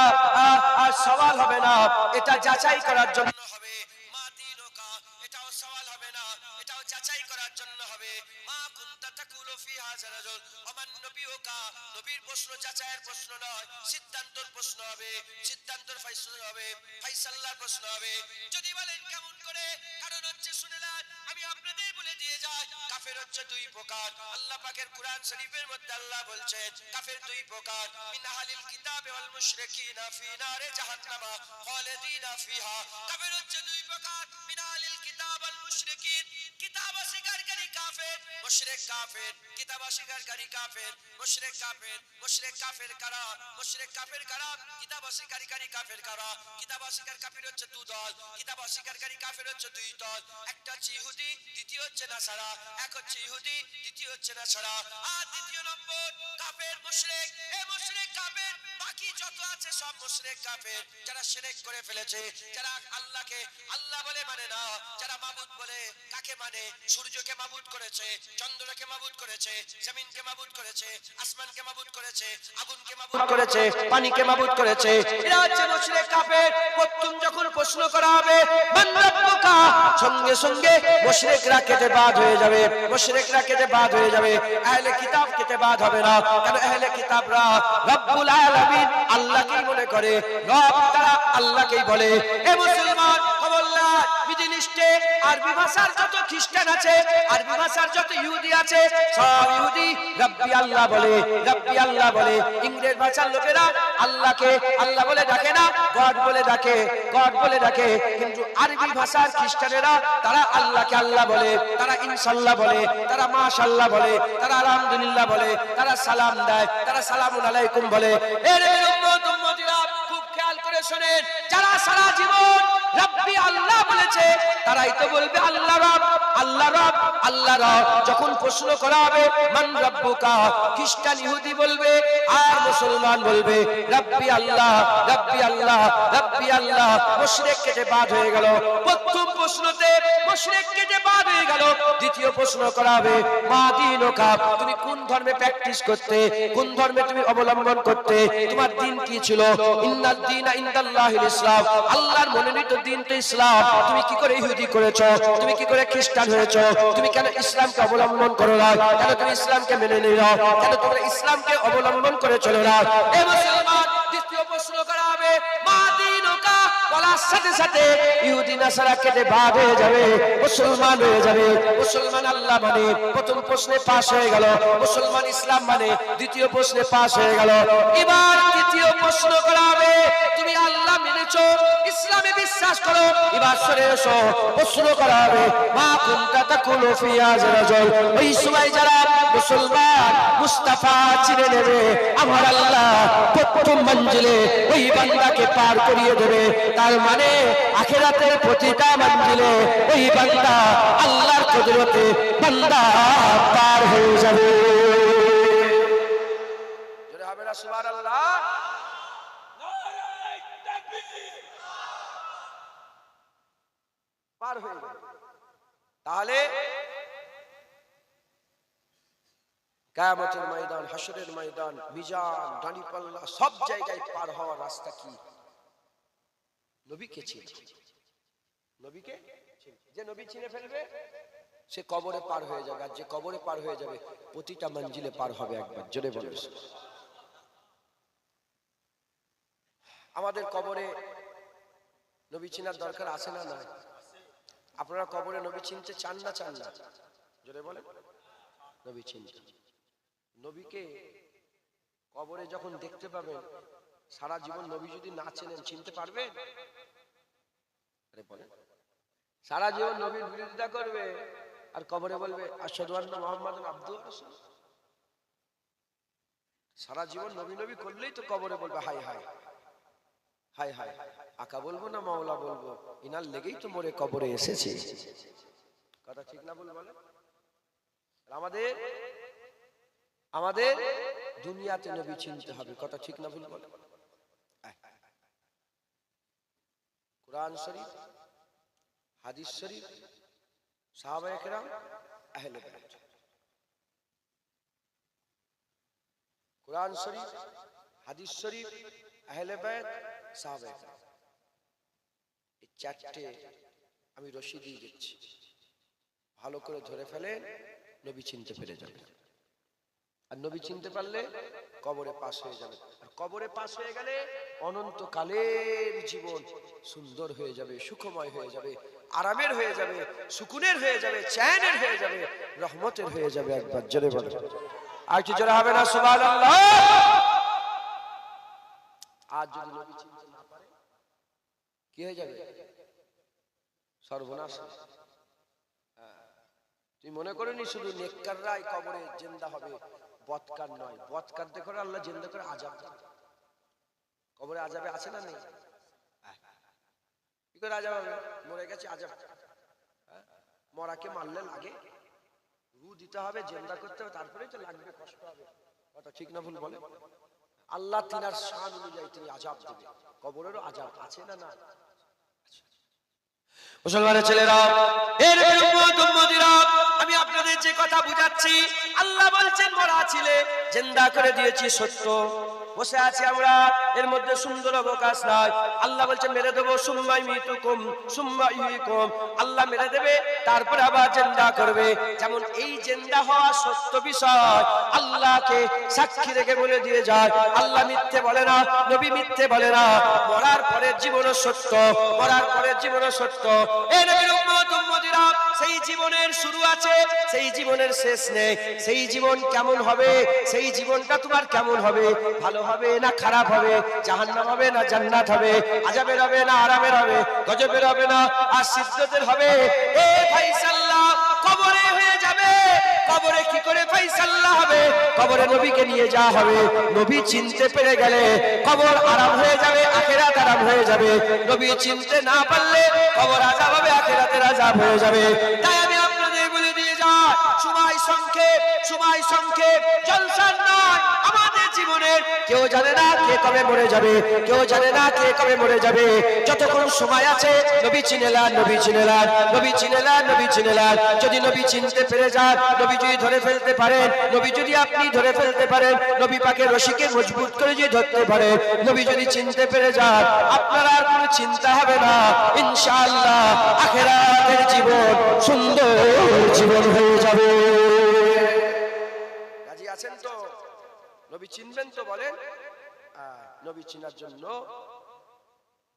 আর সওয়াল হবে না, এটা যাচাই করার জন্য হবে। মা দীনুকা, এটাও সওয়াল হবে না, এটাও যাচাই করার জন্য হবে। মা কুনতা তাকুলু ফি হাযা রাজুল ওয়া মান নবিয়ুকা। নবীর প্রশ্ন যাচাইয়ের প্রশ্ন নয়, সিদ্ধান্তের প্রশ্ন হবে, সিদ্ধান্তের ফয়সালা হবে, ফয়সালার প্রশ্ন হবে। যদি বলেন কেমন করে, কারণ হচ্ছে শুনেলেন আমি আপনাদের বলে দিয়ে যাই, কাফের হচ্ছে দুই প্রকার। আল্লাহ পাকের কুরআন শরীফের মধ্যে আল্লাহ বলছেন কাফের দুই প্রকার, মিন আহলিল কিতাব ওয়াল মুশরিকিনা ফি নারে জাহান্নাম খালিদিনা ফিহা। কাফের হচ্ছে দুই প্রকার, মিন আহলিল কিতাব ওয়াল মুশরিকিন, কিতাব অস্বীকারী কাফের, মুশরিক কাফের, কিতাব অস্বীকারী কাফের, মুশরিক কাফের। মুশরিক কাফের কারা? মুশরিক কাফের কারা? কিতাব অস্বীকারী কাফের কারা? কিতাব অস্বীকারী কাফের হচ্ছে দুই দল, কিতাব অস্বীকারী কাফের হচ্ছে দুই দল। একটা হচ্ছে ইহুদি, দ্বিতীয় হচ্ছে নাসারা। এক হচ্ছে ইহুদি, দ্বিতীয় হচ্ছে নাসারা। আর দ্বিতীয় নম্বর কাফের মুশরিক। এই মুশরিক কাফের বাকি যত আছে সব মুশরিক কাফের, যারা শিরক করে ফেলেছে, যারা আল্লাহকে আল্লাহ বলে মানে না, যারা মাবুদ বলে কাকে মানে? সূর্যকে মাবুদ করেছে, চন্দ্রকে মাবুদ করেছে, জমিনকে মাবুদ করেছে, আসমানকে মাবুদ করেছে, আগুনকে মাবুদ করেছে, পানিকে মাবুদ করেছে। এরা হচ্ছে মুশরিক কাফের। প্রথম যখন প্রশ্ন করা হবে মান রাব্বুকা, সঙ্গে সঙ্গে মুশরিকরা কেটে বাদ হয়ে যাবে, মুশরিকরা কেটে বাদ হয়ে যাবে। আহলে কিতাব কেটে বাদ হবে না, কারণ আহলে কিতাবরা রব্বুল আলামিন আল্লাহকেই মনে করে, রব তারা আল্লাহকেই বলে। এ মুসলমান খবরদার, মিডল ইস্টে আরবি ভাষার যত খ্রিস্টান আছে, আরবি ভাষার যত ইহুদি আছে, সব ইহুদি রব্বি আল্লাহ বলে, রব্বি আল্লাহ বলে। ইংরেজ ভাষার লোকেরা আল্লাহকে আল্লাহ বলে ডাকে না, গড বলে ডাকে, গড বলে ডাকে। কিন্তু আরবি ভাষার খ্রিস্টানেরা তারা আল্লাহকে আল্লাহ বলে, তারা ইনশাআল্লাহ বলে, তারা মাশাআল্লাহ বলে, তারা আলহামদুলিল্লাহ বলে, তারা সালাম দেয়, তারা সালামুন আলাইকুম বলে। এর উম্মত উম্মতিরা খুব খেয়াল করে শুনেন, যারা সারা জীবন রব্বি আল্লাহ বলেছে তারাই তো বলবে আল্লাহ রব, আল্লাহ রব, আল্লাহ রব। যখন প্রশ্ন করা হবে মান রাব্বুকা, খ্রিস্টান ইহুদি বলবে আর মুসলমান বলবে রব্বি আল্লাহ, রব্বি আল্লাহ, রব্বি আল্লাহ। মুশরিক কেটে বাদ হয়ে গেল। প্রথম প্রশ্নতে মুশরিক কেটে বাদ হয়ে গেল। দ্বিতীয় প্রশ্ন করা হবে মা দীনুকা, তুমি কোন ধর্মে প্র্যাকটিস করতে, কোন ধর্মে তুমি অবলম্বন করতে, তোমার দিন কি ছিল? ইন্নাদ দীনা ইনদাল্লাহিল ইসলাম, আল্লাহর মনোনীত দিন তো ইসলাম। তুমি কি করে ইহুদি করেছো? তুমি কি করে খ্রিস্টান হয়েছো? তুমি কেন ইসলামকে অবলম্বন করো না? কেন তুমি ইসলামকে মেনে নিও? কেন তোমরা ইসলামকে অবলম্বন করে চলো না? এ মুসলমান, দ্বিতীয় প্রশ্ন করা হবে মা দীনুকা, বলার সাথে সাথে ইহুদি নাসারা কেটে বাদ হয়ে যাবে, মুসলমান হয়ে যাবে। মুসলমান আল্লাহ মানে প্রথম প্রশ্নে পাস হয়ে গেল, মুসলমান ইসলাম মানে দ্বিতীয় প্রশ্নে পাস হয়ে গেল। এবার তৃতীয় প্রশ্ন করা হবে তুমি আল্লাহ মেনেছ মানছো, ইসলামে বিশ্বাস করো, এবার সরে এসো। প্রশ্ন করা হবে, মা কুনতা তাকুলু ফি হাযা রাজুল। ওই সময় যারা মুসলমান মুস্তাফা চিনে নেবে, আমার আল্লাহ প্রথম মঞ্জিলে ওই বান্দাকে পার করিয়ে দেবে। তার মানে আখিরাতের প্রতিটা মঞ্জিলে ওই বান্দা আল্লাহর কুদরতে বান্দা পার হয়ে যাবে। জোরে হবে না সুবহানাল্লাহ? নারে তাকবীর। পার হয়ে যাবে। তাহলে কিয়ামতের ময়দান, হাসরের ময়দান, মিজান, দাঁড়িপাল্লা সব জায়গায় পার হওয়ার রাস্তা কি? নবীকে চিনে। নবীকে যে নবী চিনে ফেলবে সে কবরে পার হয়ে যাবে, আর যে কবরে পার হয়ে যাবে প্রতিটা মঞ্জিলে পার হবে একবার। জোরে বলেন। আমাদের কবরে নবী চিনার দরকার আছে না নাই? আপনারা কবরে নবী চিনতে চান না চান না? জোরে বলেন। নবী চিনতে, নবীকে কবরে যখন দেখতে পাবেন, সারা জীবন নবী যদি না চেনেন চিনতে পারবেন? আরে বলেন, সারা জীবন নবীর বিরোধিতা করবে আর কবরে বলবে আশহাদু আন্না মুহাম্মাদুন আবদুহু ওয়া রাসূলুহু। সারা জীবন নবী নবী করলেই তো কবরে বলবে হাই হাই হাই হাই, আকা বলবো না মাওলা বলবো, ইনার লেগেই তো মোরে কবরে এসেছে। কথা ঠিক না বলে বলেন? আমাদের আমাদের দুনিয়াতে নবী চিনতে হবে। কথা ঠিক না ভুল বলেন? কুরআন শরীফ, হাদিস শরীফ, সাহাবায়ে কেরাম, আহলে বাইত। কুরআন শরীফ, হাদিস শরীফ, আহলে বাইত, সাহাবায়ে কেরাম, এই চারটে আমি রশি দিয়ে দিচ্ছি, ভালো করে ধরে ফেলেন, নবী চিনতে পেরে যাবেন। আর নবী চিনতে পারলে কবরে পাস হয়ে যাবে। আর কবরে পাস হয়ে গেলে অনন্তকালের জীবন সুন্দর হয়ে যাবে, সুখময় হয়ে যাবে, আরামের হয়ে যাবে, সুকুনের হয়ে যাবে, চ্যানের হয়ে যাবে, রহমতের হয়ে যাবে। একবার জোরে বলেন। আর কি জোরে হবে না সুবহানাল্লাহ? আজ যদি নবী চিনতে না পারে কি হয়ে যাবে? সর্বনাশ। তুই মনে করিনি শুধু নেককাররাই কবরে জিন্দা হবে, বদকার নয়। বদকার দেখো আল্লাহ জিন্দা করে আযাব দেন। কবরে আযাবে আছে না নেই? কি করে আযাব হবে? মরে গেছে আযাব। মরাকে মারলে লাগে, রু দিতে হবে, জিন্দা করতে হবে, তারপরেই তো লাগবে, কষ্ট হবে। কথা ঠিক না ভুল বলে? আল্লাহ তিনার শান অনুযায়ী তিনি আযাব দেবে। কবরেরও আযাব আছে না না? মুসলমানের ছেলেরা, এর উম্মত উম্মতিরা, আমি আপনাদের যে কথা বুঝাচ্ছি, আল্লাহ বলছেন মরা ছিলে জিন্দা করে দিয়েছি, সত্য। বসে আছি আমরা, এর মধ্যে সুন্দর অবকাশ নাই। আল্লাহ বলছেন মেরে দেবো, সুম্মা ইউমিতুকুম সুম্মা ইহয়িকুম। আল্লাহ মেরে দেবে, তারপরে আবার জিন্দা করবে। যেমন এই জিন্দা হওয়া সত্য বিষয় আল্লাহকে সাক্ষী রেখে বলে দিয়ে যায়। আল্লাহ মিথ্যে বলে না, নবী মিথ্যে বলে না। মরার পরের জীবনও সত্য, মরার পরের জীবনও সত্য। এই নবীর উম্মত উম্মতিরা, সেই জীবনের শুরু আছে, সেই জীবনের শেষ নেই। সেই জীবন কেমন হবে, সেই জীবনটা তোমার কেমন হবে, ভালো হবে না খারাপ হবে, জাহান্নাম হবে না জান্নাত হবে, আযাবের হবে না আরামের হবে, গজবের হবে না আর সিদ্ধতের হবে, এ ফায়সালা কবরে হয়ে যাবে। কবরে কি করে ফায়সালা হবে? কবরে নবীকে নিয়ে যাওয়া হবে। নবী চিনতে পেরে গেলে কবর আরাম হয়ে যাবে, আখিরাত আরাম হয়ে যাবে। নবী চিনতে না পারলে কবর আযাব হবে, আখিরাতের আযাব হয়ে যাবে। তাই আমি আপনাদের বলে দিয়ে যাই, সময় সংক্ষেপ, সময় সংক্ষেপ, জলসার নয় আমাদের জীবনের। কেউ জানে না কে কবে মরে যাবে, কেউ জানে না কে কবে মরে যাবে। যতক্ষণ সময় আছে নবী চিনেলান, নবী চিনেলান, নবী চিনেলান, নবী চিনেলান। যদি নবী চিনতে পেরে যান, নবী যদি ধরে ফেলতে পারেন, নবী যদি আপনি ধরে ফেলতে পারেন, নবী পাকের রশিকে মজবুত করে যদি ধরতে পারেন, নবী যদি চিনতে পেরে যান, আপনার আর কোনো চিন্তা হবে না। ইনশাআল্লাহ আখিরাতের জীবন সুন্দর জীবন হয়ে যাবে। রাজি আছেন তো? নবী চিনবেন তো? বলেন। নবী চিনার জন্য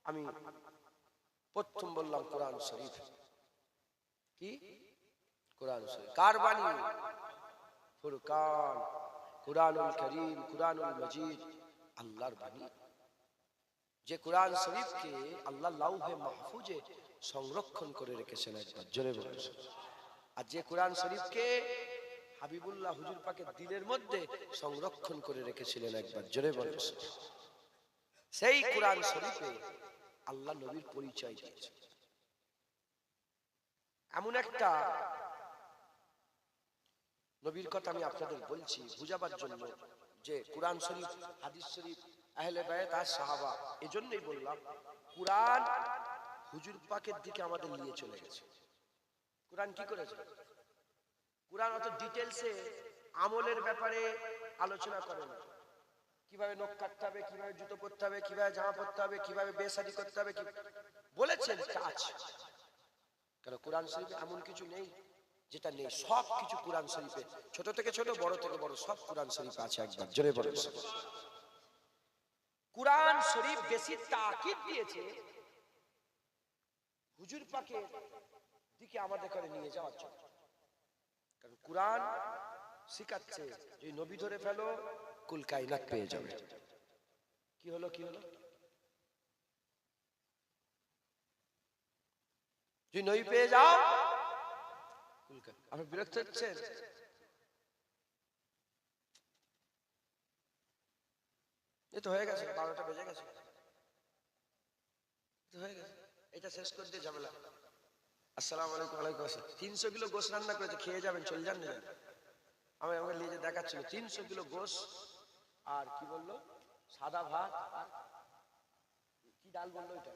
আমি প্রথম বললাম কোরআন শরীফ। কি কোরআন শরীফ? কার বাণী? ফুরকান, কুরআনুল কারীম, কুরআনুল মজিদ, আল্লাহর বাণী। যে কোরআন শরীফকে আল্লাহ লাউহে মাহফুজে সংরক্ষণ করে রেখেছেন, একবার জোরে বলুন। আর যে কোরআন শরীফকে হাবিবুল্লাহ হুজুর পাকের দিলের মধ্যে সংরক্ষণ করে রেখেছিলেন, একবার জোরে বলুন। সেই কোরআন শরীফে আল্লাহ নবীর পরিচয় দিয়েছে। এমন একটা নবীর কথা আমি আপনাদের বলছি বুঝাবার জন্য, যে কোরআন শরীফ, হাদিস শরীফ, আহলে বায়াত আর সাহাবা, এজন্যই বললাম কোরআন হুজুর পাকের দিকে আমাদের নিয়ে চলে গেছে। কোরআন কি করেছে? কোরআন অত ডিটেলসে আমলের ব্যাপারে আলোচনা করে না। কিভাবে নখ কাটতে হবে, কিভাবে জুতো পরতে হবে, কিভাবে জামা পরতে হবে, কিভাবে বেশাদি করতে হবে, বলেছেন কাজ। কারণ কোরআন শরীফে এমন কিছু নেই যেটা নেই, সব কিছু কোরআন শরীফে, ছোট থেকে ছোট, বড় থেকে বড়, সব কোরআন শরীফে আছে, একবার জোরে বলেন। কোরআন শরীফ বেশি তাকিদ দিয়েছে হুজুর পাকের দিকে আমাদের করে নিয়ে যাওয়ার জন্য। কারণ কোরআন শিখাচ্ছে যে নবী ধরে ফেলো, কুল কায়নাত পেয়ে যাবে। কি হলো, কি হলো? যদি নবী পেয়ে যাও, আপনি বিরক্ত হচ্ছেন? এ তো হয়ে গেছে, 12টা বেজে গেছে, হয়ে গেছে, এটা শেষ করে দিয়ে ঝামেলা। আসসালামু আলাইকুম। ওয়ালাইকুম আসসালাম। 300 কিলো গোশ রান্না করেছে, খেয়ে যাবেন, চলে যান না। আমি আমাকে নিয়ে যে দেখাচ্ছিল 300 কিলো গোশ, আর কি বললো, সাদা ভাত, আর কি ডাল বললো এটা,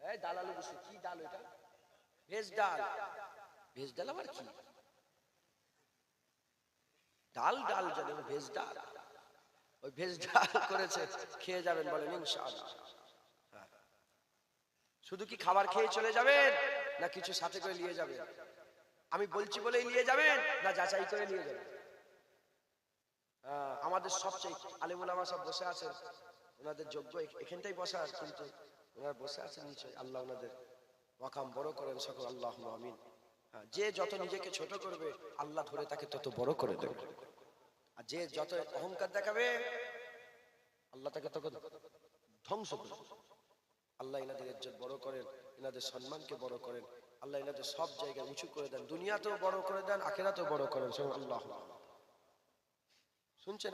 এই ডাল আলু বসে, কি ডাল এটা, ভেজ ডাল। ভেজ ডাল আবার কি? ডাল ডাল জানে, ভেজ ডাল, ওই ভেজ ডাল করেছে, খেয়ে যাবেন বলেন ইনশাআল্লাহ। শুধু কি খাবার খেয়ে চলে যাবেন, না কিছু সাথে করে নিয়ে যাবেন? আমি বলছি বলেই নিয়ে যাবেন, না যাচাই করে নিয়ে যাবেন? আমাদের সবচেয়ে আলেম ওলামা সব বসে আছেন, ওনাদের যোগ্য এখানটাই বসার, কিন্তু ওনারা বসে আছেন নিচে। আল্লাহ ওনাদের ওয়াকাম বড় করেন সকল, আল্লাহুম্মা আমিন। যে যত নিজেকে ছোট করবে আল্লাহ ধরে তাকে তত বড় করে দেবে, আর যে যত অহংকার দেখাবে আল্লাহ তাকে তত ধ্বংস করবে। আল্লাহ এনাদের ইজ্জত বড় করেন, এনাদের সম্মানকে বড় করেন, আল্লাহ এনাদের সব জায়গায় উঁচু করে দেন, দুনিয়াতেও বড় করে দেন, আখিরাতেও বড় করেন। আল্লাহ শুনছেন?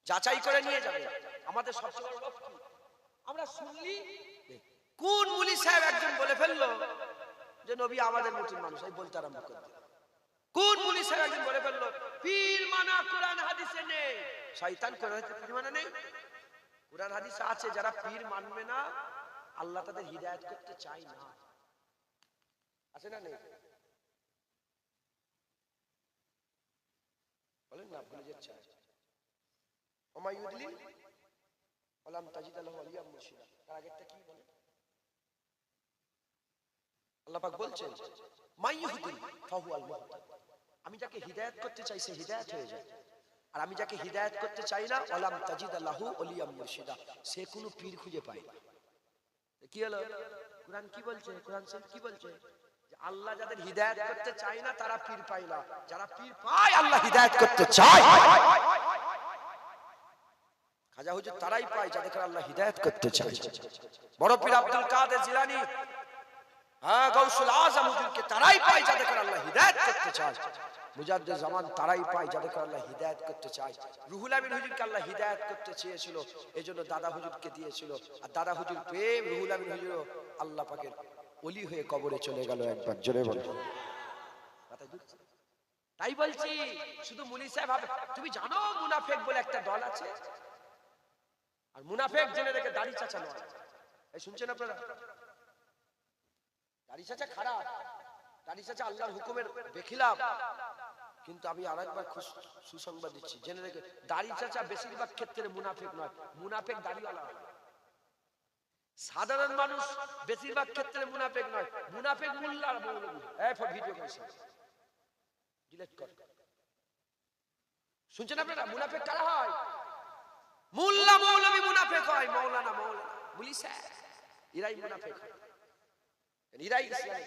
যাচাই করে নিয়ে যাবে। আমাদের সবচেয়ে বড় লোক কি? আমরা শুনলি কোন মুলি সাহেব একজন বলে ফেললো যে নবী আমাদের মতন মানুষ, এই বলতে আরম্ভ করে দিল। কোন মুলি সাহেব একজন বলে ফেললো পীর মানা কোরআন হাদিসে নেই। শয়তান কোরআন পীর মানা নেই, কোরআন হাদিসে আছে। যারা পীর মানবে না আল্লাহ তাদের হিদায়াত করতে চায় না, আছে না নেই? বলেন না, ভুলে যাচ্ছে। ওমাইয়ুদলিল ওয়ালাম তাজিদ লাহু ওয়ালিয়াম মুরশিদা। তার আগেরটা কি বলে? আল্লাহ পাক বলছেন মাইয়ুহদিল ফাহুয়াল মুহতাদ। আমি যাকে হিদায়াত করতে চাই সে হিদায়াত হয়ে যায়, আর আমি যাকে হিদায়াত করতে চাই না, ওয়ালাম তাজিদ লাহু ওয়ালিয়াম মুরশিদা, সে কোনো পীর খুঁজে পায় না। কি হলো? কোরআন কি বলছে? কোরআন শরীফ কি বলছে? যে আল্লাহ যাদের হিদায়াত করতে চায় না তারা পীর পায় না, যারা পীর পায় আল্লাহ হিদায়াত করতে চায়। খাজা হুজুর তারাই পায় যাদের আল্লাহ হিদায়াত করতে চায়। বড় পীর আব্দুল কাদের জিলানী, গাউসুল আজম হুজুরকে তারাই পায় যাদের আল্লাহ হিদায়াত করতে চায়। মুজাদ্দিদ জামান তারাই পায় যাদের আল্লাহ হিদায়াত করতে চায়। রুহুল আমিন হুজুরকে আল্লাহ হিদায়াত করতে চেয়েছিল, এজন্য দাদা হুজুরকে দিয়েছিল, আর দাদা হুজুর পেয়ে রুহুল আমিন হুজুরও আল্লাহ পাকের ওলি হয়ে কবরে চলে গেল। একবার জোরে বলো। তাই বলছি, শুধু মুনি সাহেব হবে। তুমি জানো মুনাফিক বলে একটা দল আছে, আর মুনাফিক জেনে রেখে দাড়ি চাচা নয়। এই শুনছেন আপনারা? দাড়ি চাচা খারাপ, দাড়ি চাচা আল্লাহর হুকুমের বেখিলাফ। কিন্তু আমি আরেকবার সুসংবাদ দিচ্ছি, জেনে রেখে দাড়ি চাচা বেশিরভাগ ক্ষেত্রে মুনাফিক নয়, মুনাফিক দাড়িওয়ালা। সাধারণ মানুষ বেশিরভাগ ক্ষেত্রে মুনাফিক নয়, মুনাফিক মোল্লা মৌলবী। এই ভিডিও করেছে, ডিলিট কর। শুনছেন আপনারা? মুনাফিক কারা হয়? মোল্লা মৌলবী মুনাফিক হয়, মৌলানা মৌলানা মুলি সাহেব, এরাই মুনাফিক হয়, এরাই ইসলাম।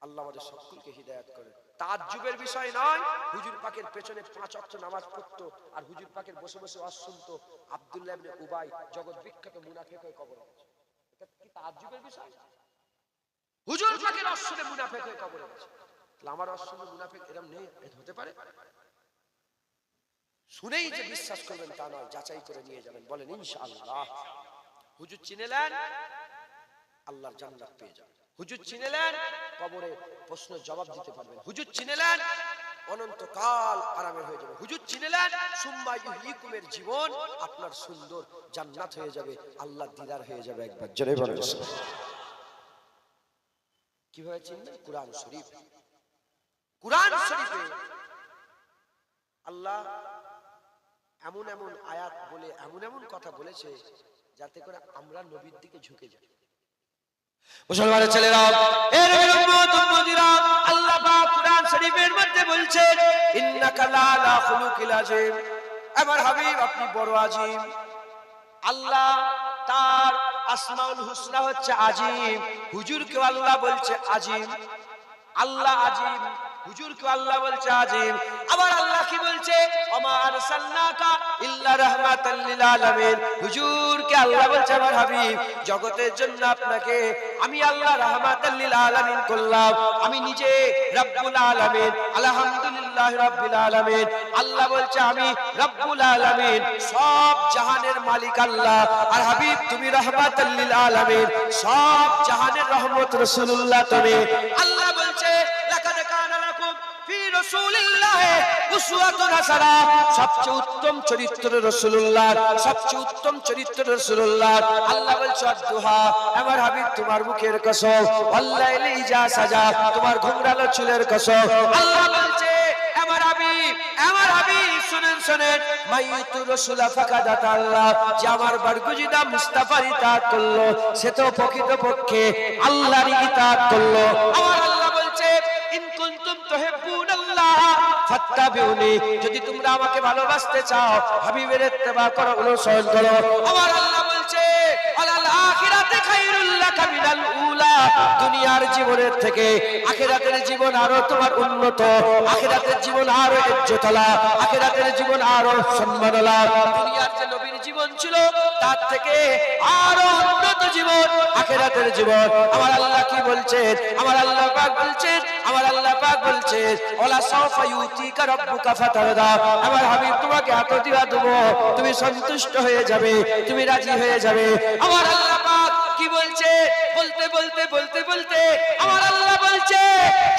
আল্লাহ আমাদের সকলকে হিদায়াত করেন। তাজ্জুবের বিষয় নয়, হুজুর পাকের পেছনে 5 ওয়াক্ত নামাজ পড়তো আর হুজুর পাকের বসে বসে ওয়াজ শুনতো আব্দুল্লাহ ইবনে উবাই, জগৎ বিখ্যাত মুনাফিক হয়ে কবরে গেছে। এটা কি তাজ্জুবের বিষয়? হুজুর পাকের ওয়াজ শুনে মুনাফিক হয়ে কবরে গেছে। তাহলে আমার ওয়াজ শুনে মুনাফিক এরকম নেই, এটা হতে পারে? শুনেই যে বিশ্বাস করবেন তা নয়, যাচাই করে নিয়ে যাবেন। বলেন ইনশাআল্লাহ। হুজুর চিনেলেন, আল্লাহর জান্নাত পেয়ে যাবেন। হুজুর চিনেলেন, কবরে প্রশ্নের জবাব দিতে পারবেন। হুজুর চিনেলেন, অনন্তকাল আরামের হয়ে যাবে। হুজুর চিনেলেন, সুম্মা ইউহয়িকুমের জীবন আপনার সুন্দর জান্নাত হয়ে যাবে, আল্লাহর দিদার হয়ে যাবে। একবার জোরে বলেন কিভাবে চিনবেন? কুরআন শরীফ। কুরআন শরীফে আল্লাহ এমন এমন আয়াত বলে এমন এমন কথা বলেছে যাতে করে আমরা নবীর দিকে ঝুঁকে যাই। মুসলমানের ছেলেরা, এর উম্মত উম্মতিরা, আল্লাহ পাক কুরআন শরীফের মধ্যে বলছেন ইন্নাকা লাআলা খুলুকিল আযীম। আমার হাবিব আপনি বড় আযীম। আল্লাহ তার আসমাউল হুসনা হচ্ছে আযীম, হুজুরকে আল্লাহ বলছে আযীম। আল্লাহ আযীম, হুজুরকে আল্লাহ বলছে আযীম। আবার আল্লাহ কি বলছে? ওমা আরসালনাকা ইল্লা রাহমাতাল লিল আলামিন। হুজুরকে আল্লাহ বলছে আমার হাবিব, জগতের জন্য আপনাকে আমি আল্লাহ রাহমাতাল লিল আলামিন করলাম। আমি নিজে রব্বুল আলামিন, আলহামদুলিল্লাহ রাব্বিল আলামিন। আল্লাহ বলছে আমি রব্বুল আলামিন, সব জাহানের মালিক আল্লাহ। আর হাবিব তুমি রাহমাতাল লিল আলামিন, সব জাহানের রহমত রাসূলুল্লাহ তুমি। আল্লাহ বলছে লাকাদ কানা লাকুম ফি রাসূলিল্লাহ উসওয়াতুন হাসানাহ। সবচেয়ে উত্তম চরিত্র রাসূলুল্লাহ, সবচেয়ে উত্তম চরিত্র রাসূলুল্লাহ। আল্লাহ বলছে আদ-দুহা, আমার হাবিব তোমার মুখের কসম, ওয়াল্লাইলি ইজা সাজা, তোমার ঘুমরালো চুলের কসম। আল্লাহ বলছে আমার হাবিব, আমার হাবিব শুনেন শুনেন, মাইয়াতুর রাসূল ফাকাদাত আল্লাহ, যে আমার বরগুজিদা মুস্তাফার ইতাআত করলো সে তো প্রকৃতপক্ষে আল্লাহর ইতাআত করলো। আমার আল্লাহ বলছে ইন কুনতুম তুহিব্বুনাল্লাহ ফাত্তাবিউনি, যদি তোমরা আমাকে ভালোবাসতে চাও হাবিবের ইত্তেবা করো, অনুসরণ করো। আমার আল্লাহ বলছে আলাল আখিরাতি খায়রুল লাকা মিনাল উলা, দুনিয়ার জীবনের থেকে আখিরাতের জীবন আরো তোমার উন্নত, আখিরাতের জীবন আরো ইজ্জতওয়ালা, আখিরাতের জীবন আরো সম্মানওয়ালা। দুনিয়ার যে নবীর জীবন ছিল তার থেকে আরো উন্নত জীবন আখিরাতের জীবন। আমার আল্লাহ কি বলছেন? আমার আল্লাহ পাক বলছেন, আমার আল্লাহ পাক বলছেন ওয়ালা সাওফা ইউতিকা রাব্বুকা ফাতারদা, আমার হাবিব তোমাকে এত দিয়া দেব তুমি সন্তুষ্ট হয়ে যাবে, তুমি রাজি হয়ে যাবে। আমার আল্লাহ পাক কি বলছে? বলতে বলতে বলতে বলতে আমার আল্লাহ বলছে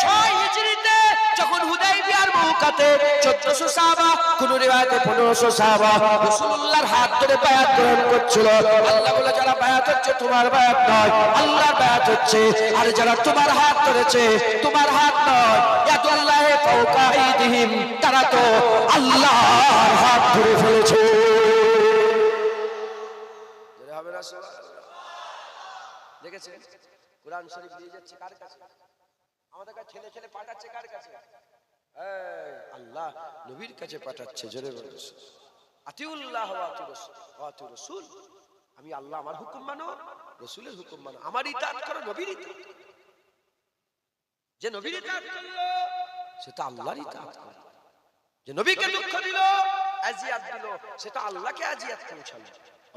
6 হিজরিতে যখন হুদাইবিয়ার মওকাতে 1400 সাহাবা, কোন রিওয়ায়াতে 1500 সাহাবা রাসূলুল্লাহর হাত ধরে বায়াত গ্রহণ করছিল। আল্লাহ বলে যারা বায়াত হচ্ছে তোমার বায়াত নয়, আল্লাহর বায়াত হচ্ছে। আর যারা তোমার হাত ধরেছে তোমার হাত নয়, ইয়াদুল্লাহি ফাওকা আইদিহিম, তারা তো আল্লাহর হাত ধরে ফেলেছে। যারা হবে না সুবহানাল্লাহ। দেখেছেন কুরআন শরীফ দিয়ে যাচ্ছে কার কাছে? আমাদের কাছে ছেলে ছেলে পাঠাচ্ছে কার কাছে? আল্লাহ নবীর কাছে পাঠাচ্ছে। জোরে বলুন আতিউল্লাহ ওয়া আতিউর রাসূল। আমি আল্লাহ আমার হুকুম মানো, রাসূলের হুকুম মানো, আমার ইতাআত করো, নবীর ইতাআত। যে নবীর ইতাআত করলো সেটা আল্লাহর ইতাআত করলো। যে নবীকে দুঃখ দিল, আজিয়াত দিল, সেটা আল্লাহকে আজিয়াত পৌঁছালো।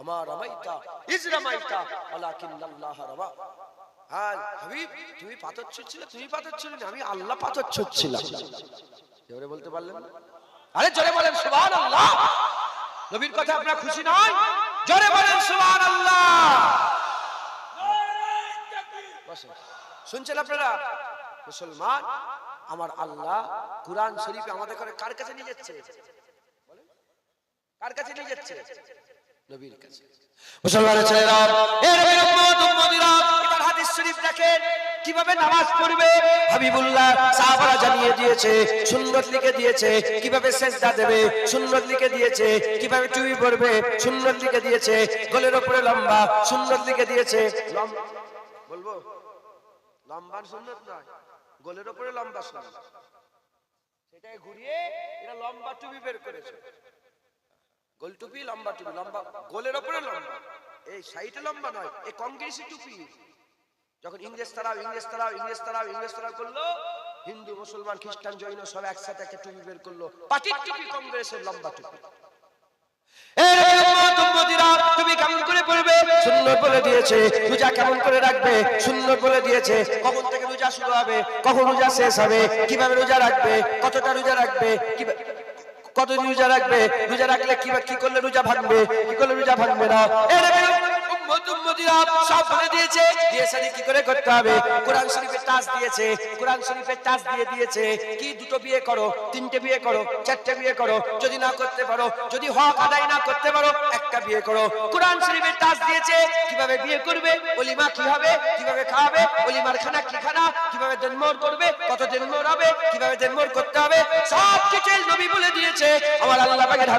আমা রামাইতা ইজ রামাইতা ওয়ালাকিন্নাল্লাহ রামা। আর হাবিব তুমি পাথর ছুঁড়ছিলে, তুমি পাথর ছুঁড়লে, আমি আল্লাহ পাথর ছুঁড়ছিলাম। জোরে বলতে পারলেন না? আরে জোরে বলেন সুবহানাল্লাহ। নবীর কথা আপনারা খুশি নয়? জোরে বলেন সুবহানাল্লাহ। শুনছেন আপনারা? মুসলমান, আমার আল্লাহ কুরআন শরীফে আমাদের করে কার কাছে নিয়ে যাচ্ছে? বলেন কার কাছে নিয়ে যাচ্ছে? নবীর কাছে। মুসলমানের ছেলেরা, এর উম্মত উম্মতিরা, এটার হাদিস শরীফ দেখেন কিভাবে নামাজ পড়বে হাবিবুল্লাহ সাহাবারা জানিয়ে দিয়েছে, সুন্নাত লিখে দিয়েছে, কিভাবে সিজদা দেবে সুন্নাত লিখে দিয়েছে, কিভাবে টুপি পরবে সুন্নাত লিখে দিয়েছে, গলের উপরে লম্বা সুন্নাত লিখে দিয়েছে। বলবো লম্বা সুন্নাত নয়, গলের উপরে লম্বা সুন্নাত। সেটাকে ঘুরিয়ে এরা লম্বা টুপি বের করেছে। গোল টুপি, লম্বা টুপি, লম্বা গোলের উপরে লম্বা, এই সাইডে লম্বা নয়, এই কংগ্রেসি টুপি। যখন ইংরেজ তারাও করলো, হিন্দু মুসলমান খ্রিস্টান জৈন সব একসাথে একটা টুপি বের করলো, পাটির টুপি, কংগ্রেসের লম্বা টুপি। তুমি কেমন করে পড়বে? সুন্নত বলে দিয়েছে। রোজা কেমন করে রাখবে? সুন্নত বলে দিয়েছে। কখন থেকে রোজা শুরু হবে, কখন রোজা শেষ হবে, কিভাবে রোজা রাখবে, কতটা রোজা রাখবে, কতদিন রোজা রাখবে, রোজা রাখলে কি করলে রোজা ভাঙবে, কি করলে রোজা ভাঙবে না, সব বলে দিয়েছে। কি করে করতে হবে, কোরআন শরীফের টাচ দিয়েছে, কোরআন শরীফের টাচ দিয়ে দিয়েছে কি দুটো বিয়ে করো, তিনটে বিয়ে করো, চারটে বিয়ে করো, যদি না করতে পারো, যদি হক আদায় না করতে পারো, একটা বিয়ে করো। কোরআন শরীফের টাচ দিয়েছে কিভাবে বিয়ে করবে, ওলিমা কি হবে, কিভাবে খাওয়াবে, ওলিমার খানা কি খানা, কিভাবে দেনমোর করবে, কত দেনমোর হবে, কিভাবে দেনমোর করতে হবে, সব ডিটেইল নবী বলে দিয়েছে। আমার আল্লাহ পাকের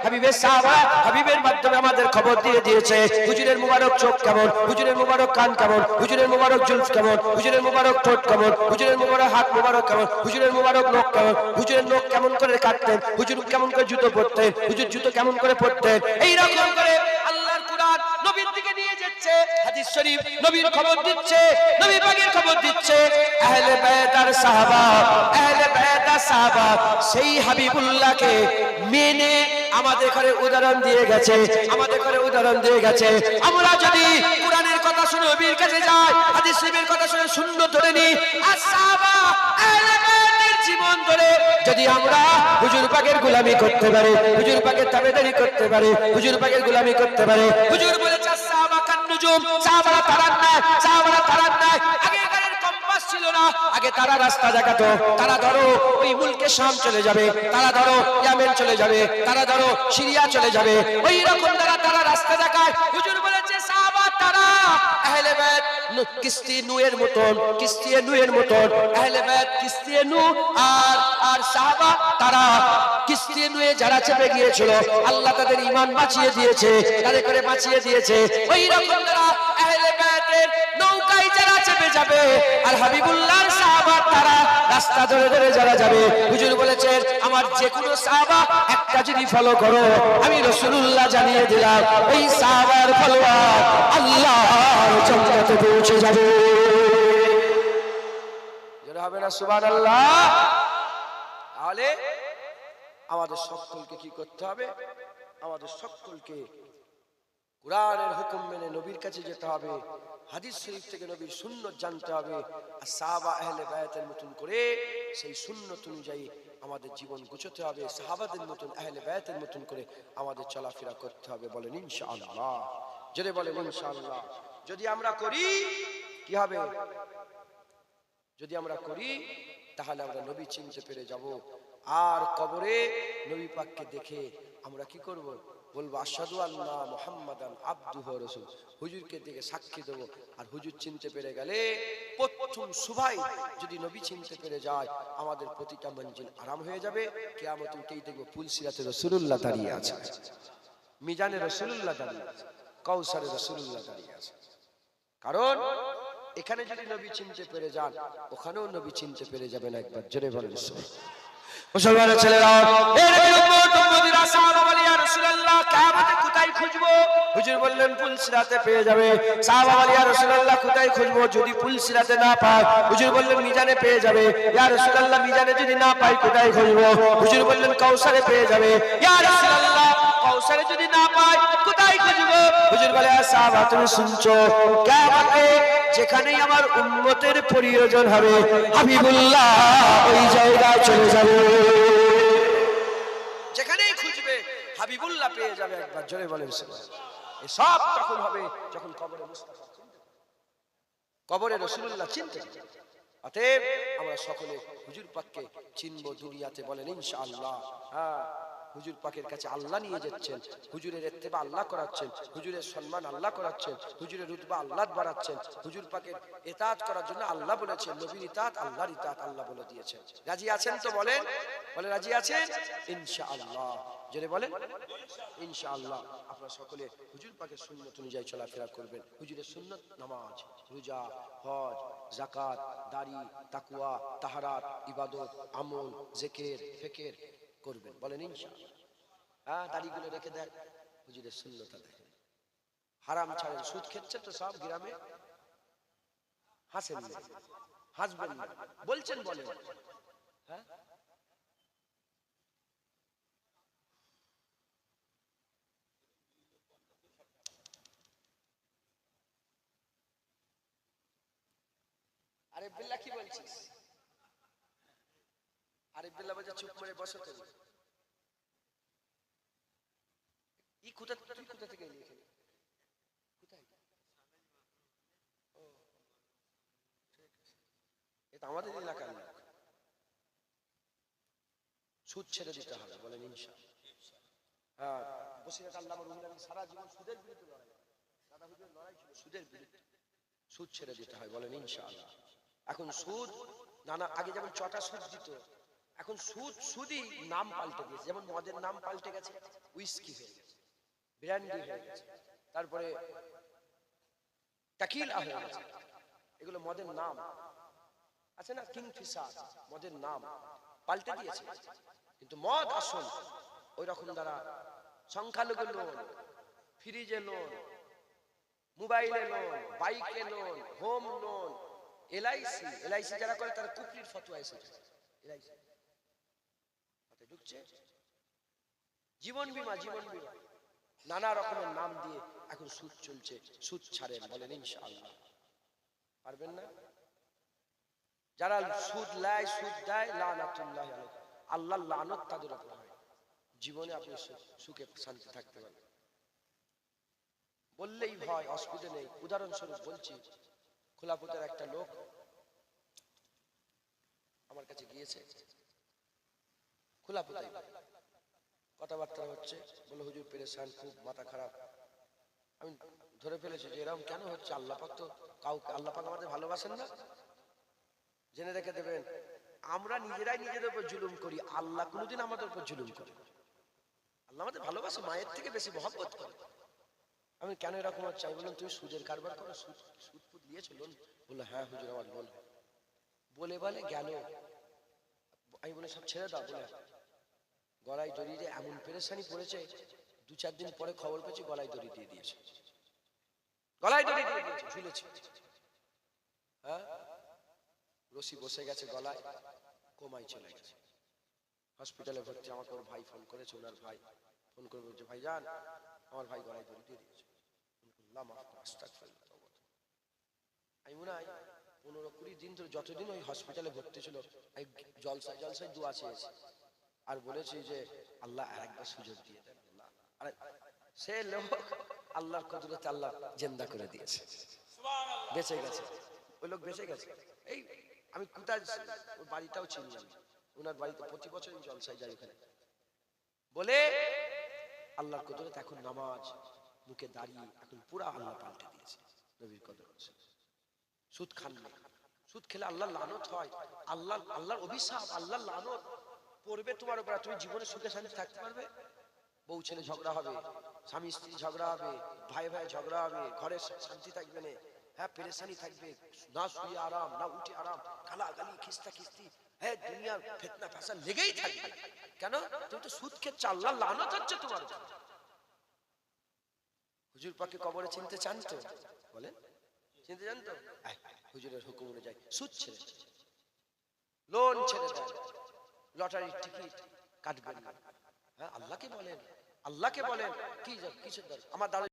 হাবিবের সাহাবা হাবিবের মাধ্যমে আমাদের খবর দিয়ে দিয়েছে। হুজুরের মুবারক চোখ কেমন, হুজুরের মুবারক কান কেমন, হুজুরের মুবারক জুলফ কেমন, হুজুরের মুবারক ঠোঁট কেমন, হুজুরের মুবারক হাত মুবারক কেমন, হুজুরের মুবারক নখ কেমন, হুজুরের নখ কেমন করে কাটতেন, হুজুর কেমন করে জুতো পরতেন, হুজুর জুতো কেমন করে পরতেন, এই রকম করে আল্লাহর কুরআন নবীর দিকে নিয়ে যাচ্ছে। হাদিস শরীফ নবীর খবর দিচ্ছে, নবী পাকের খবর দিচ্ছে। আহলে বাইত আর সাহাবা, আহলে বাইত আর সাহাবা সেই হাবিবুল্লাহকে মেনে আমাদের ঘরে উদাহরণ দিয়ে গেছে, আমাদের ঘরে উদাহরণ দিয়ে গেছে। আমরা যদি কোরআনের কথা শুনে নবীর কাছে যাই, হাদিস শরীফের কথা শুনে সুন্নাত ধরে নি, আর সাহাবা আহলে বাইতের জীবন ধরে যদি আমরা হুজুর পাকের গোলামি করতে পারি, হুজুর পাকের তাবেদারি করতে পারি, হুজুর পাকের গোলামি করতে পারি। হুজুর বলেছে সাহাবা কান নুজুম, সাহাবারা তারান না, সাহাবারা তারান না। আগেকারের কম্পাস ছিল না, আগে তারা রাস্তা দেখাতো। তারা ধরো ওই মুলকে শাম চলে যাবে, তারা ধরো ইয়ামেন চলে যাবে, তারা ধরো সিরিয়া চলে যাবে, ওই রকম তারা রাস্তা দেখায়। হুজুর বলেছে সাহাবা তারা আহলে বাইত কিস্তি নুয়ের মতন, কিস্তি নুয়ের মতন, আহলে বাইত কিস্তি নু আর সাহাবা তারা কিস্তি নুয়ে যারা চেপে গিয়েছিল, আল্লাহ তাদের ঈমান বাঁচিয়ে দিয়েছে, তাদের করে বাঁচিয়ে দিয়েছে। ওই রকম তারা আহলে বাইতের নৌকায় যারা চেপে যাবে, আর হাবিবুল্লাহর সাহাবা তারা রাস্তা ধরে ধরে যারা যাবে। হুজুর বলেছেন আমার যে কোনো সাহাবা একটা যদি ফলো করো, আমি রাসূলুল্লাহ জানিয়ে দিলাম ওই সাহাবার ফলোয়ার আল্লাহর জান্নাতে পৌঁছে যাবে। যারা হবে না সুবহানাল্লাহ। তাহলে আমাদের সকলকে কি করতে হবে, আমাদের সকলকে কোরআনের হুকুম মেনে নবীর কাছে যেতে হবে, হাদিস শরীফ থেকে নবীর সুন্নাত জানতে হবে, আর সাহাবা আহলে বায়াতের মতন করে সেই সুন্নাত অনুযায়ী আমাদের জীবন গুছাতে হবে, সাহাবাদের মতন আহলে বায়াতের মতন করে আমাদের চলাফেরা করতে হবে। বলেন ইনশাআল্লাহ, যদি বলেন ইনশাআল্লাহ। যদি আমরা করি কি হবে, যদি আমরা করি তাহলে আমরা নবী চিনতে পেরে যাব। আর কবরে নবী পাককে দেখে আমরা কি করব, বলবো আশহাদু আল্লাহ মুহাম্মাদান আবদুহু ওয়া রাসূলুহু, হুজুরকে দেখে সাক্ষী দেব। আর হুজুর চিনতে পেরে গেলে প্রথম সুভাই যদি নবী চিনতে পেরে যায়, আমাদের প্রতিটা মঞ্জিল আরাম হয়ে যাবে। কিয়ামতে উঠেই দেখবো পুল সিরাতে রাসূলুল্লাহ দাঁড়িয়ে আছে, মিজানে রাসূলুল্লাহ দাঁড়িয়ে আছে, কাউসারে রাসূলুল্লাহ দাঁড়িয়ে আছে। কারণ এখানে যদি নবী চিনতে পেরে যান, ওখানেও নবী চিনতে পেরে যাবেন। একবার জোরে বলেন মুসলমানের ছেলেরা, কিয়ামতে কোথায় খুঁজবো? হুজুর বললেন পুল সিরাতে পেয়ে যাবে। সাহাবা বলে ইয়া রাসূলুল্লাহ কোথায় খুঁজবো? যদি পুল সিরাতে না পাই, হুজুর বললেন মিজানে পেয়ে যাবে। ইয়া রাসূলুল্লাহ মিজানে যদি না পাই কোথায় খুঁজবো? হুজুর বললেন কাউসারে পেয়ে যাবে। ইয়া রাসূলুল্লাহ কাউসারে যদি না পাই কোথায় খুঁজবো? হুজুর বলে সাহাবা তুমি শুনছো, কিয়ামতে যেখানেই আমার উম্মতের প্রয়োজন হবে, হাবিবুল্লাহ ওই জায়গায় চলে যাবে। যেখানেই খুঁজবে হাবিবুল্লাহ পেয়ে যাবে। একবার জোরে বলেন সুবহানাল্লাহ। সব তখন হবে যখন কবরে মুস্তাফা চিনতে, কবরে রাসূলুল্লাহ চিনতে। অতএব আমরা সকলে হুজুর পাককে চিনবো দুনিয়াতে। বলেন ইনশাআল্লাহ। হ্যাঁ, হুজুর পাকের কাছে আল্লাহ নিয়ে যাচ্ছেন, হুজুরের ইত্তেবা আল্লাহ করাচ্ছেন, হুজুরের সম্মান আল্লাহ করাচ্ছেন, হুজুরের রুতবা আল্লাহ বাড়াচ্ছেন, হুজুর পাকের ইতাআত করার জন্য আল্লাহ বলেছেন, নবীর ইতাআত আল্লাহর ইতাআত আল্লাহ বলে দিয়েছেন। রাজি আছেন তো? বলেন, বলে রাজি আছেন ইনশাআল্লাহ। জোরে বলেন ইনশাআল্লাহ। আপনারা সকলে হুজুর পাকের সুন্নাত অনুযায়ী চলাফেরা করবেন। হুজুরের সুন্নাত নামাজ, রোজা, হজ, যাকাত, দাড়ি, তাকওয়া, তাহারাত, ইবাদত, আমল, জিকির, ফিকির করবেন। বলেন ইনশাআল্লাহ। হ্যাঁ, দাড়িগুলো রেখে দেন, হুজুরের সুন্নাত দেখেন। হারাম ছাড়েন, সুদ খেচ্ছে তো সব গ্রামে। হাসেন না, হাসবেন না, বলছেন বলেন। হ্যাঁ, আরে বিল্লাহ কি বলছিস? আরে বিল্লাহ বলছে চুপ করে বসো তুমি। তুই কোথা থেকে এলি এখানে? কোথায়? ও, এটা আমাদের এলাকার লোক। সুদ ছেড়ে দিতে হবে বলেন ইনশাআল্লাহ। হ্যাঁ, বসিরহাট আল্লামা রুহুল আমিন সারা জীবন সুদের বিরুদ্ধে লড়াই, দাদা হুজুরের লড়াই ছিল সুদের বিরুদ্ধে। সুদ ছেড়ে দিতে হয় বলেন ইনশাআল্লাহ। এখন সুদ নানা, আগে যেমন চটা সুদ দিত, এখন সুদই নাম পাল্টে দিয়েছে। যেমন মদের নাম পাল্টে গেছে, উইস্কি হয়ে গেছে, ব্র্যান্ডি হয়ে গেছে, তারপরে টাকিলা হয়ে গেছে। এগুলো মদের নাম আছে না, কিংফিশার মদের নাম পাল্টে দিয়েছে। কিন্তু মদ আসল ওই রকম দ্বারা সংখ্যালঘু লোন, ফ্রিজে লোন, মোবাইলে লোন, বাইকে লোন, হোম লোন, এলআইসি যারা করে তারা কুফরির ফতোয়া এসেছে। এলআইসি হাতে ঢুকছে, জীবন বীমা নানা রকমের নাম দিয়ে এখন সুদ চলছে। সুদ ছাড়েন বলেন ইনশাআল্লাহ। পারবেন না? যারা সুদ লাই, সুদ দেয়, লানাতুল্লাহ আলাইহি, আল্লাহর লানত তাদের উপর হয়। জীবনে আপনি সুখে শান্তি থাকতে পারবেন বললেই ভয়, অসুবিধা নেই। উদাহরণস্বরূপ বলছি, খোলাপুতের একটা লোক আমার কাছে গিয়েছে, খোলাপুতে কথাবার্তা হচ্ছে, বলে হুজুর পেরেশান, খুব মাথা খারাপ। আমি ধরে ফেলেছি যে এরকম কেন হচ্ছে। আল্লাহ পাক তো কাউকে, আল্লাহ পাক আমাদের ভালোবাসেন না? জেনে রেখে দেবেন, আমরা নিজেরাই নিজেদের উপর জুলুম করি, আল্লাহ কোনোদিন আমাদের উপর জুলুম করে? আল্লাহ আমাদের ভালোবাসে, মায়ের থেকে বেশি মহব্বত করে। আমি কেন এরকম হচ্ছে? আমি বললাম তুমি সুদের কারবার করো, সুদ ফুদ নিয়েছো, লোন? বললো হ্যাঁ হুজুর আমার লোন। বলে গেল। আমি বলে সব ছেড়ে দাও। বলে গলায় দড়ি দিয়ে এমন পেরেশানি পড়েছে, 2-4 দিন পরে খবর পেয়েছি গলায় দড়ি দিয়ে দিয়েছে, গলায় দড়ি দিয়ে দিয়েছে, ঝুলেছে। হ্যাঁ, রশি বসে গেছে গলায়, কোমায় চলে গেছে, হসপিটালে ভর্তি। আমাকে ওর ভাই ফোন করেছে, ওনার ভাই ফোন করে বলছে ভাই যান, আমার ভাই গলায় দড়ি দিয়ে দিয়েছে। আমি মনে হয় 15-20 দিন ধরে, যতদিন ওই হসপিটালে ভর্তি ছিল, আমি জলসায় দোয়া চেয়েছি আর বলেছি যে আল্লাহ আরেকবার সুযোগ দিয়ে দেন। আরে সে লোক আল্লাহর কুদরতে আল্লাহ জিন্দা করে দিয়েছে, বেঁচে গেছে। ওই লোক বেঁচে গেছে। এই আমি কোথায়, ওর বাড়িটাও চিনি আমি, ওনার বাড়িতে প্রতি বছর জলসায় যাই ওখানে। বলে আল্লাহর কুদরত এখন নামাজ মুখে দাঁড়িয়ে এখন পুরা আল্লাহ পাল্টে দিয়েছে। নবীর কদর সুদ খান না, সুদ খেলে আল্লাহর লানত হয়, আল্লাহর অভিশাপ, আল্লাহর লানত পড়বে তোমার উপর। তুমি জীবনে সুখে শান্তি থাকতে পারবে? বউ ছেলে ঝগড়া হবে, স্বামী স্ত্রী ঝগড়া হবে, ভাই ঝগড়া হবে, ঘরে শান্তি থাকবে না। হ্যাঁ, পেরেশানি থাকবে, না শুয়ে আরাম, না উঠে আরাম, গালাগালি, খিস্তা খিস্তি, হ্যাঁ দুনিয়ার ফিতনা ফাসাদ লেগেই থাকবে। কেন? তুমি তো সুদ খেয়ে, আল্লাহর লানত হচ্ছে তোমার উপর। হুজুর পাকে কবরে চিনতে চান তো? বলেন, চিনতে চান তো? হুজুরের হুকুম অনুযায়ী সুদ ছেড়ে দেন, লোন ছেড়ে দেন, লটারির টিকিট কাটবেন না। হ্যাঁ, আল্লাহকে বলেন, আল্লাহকে বলেন, কিসের দরকার? আমার দাদা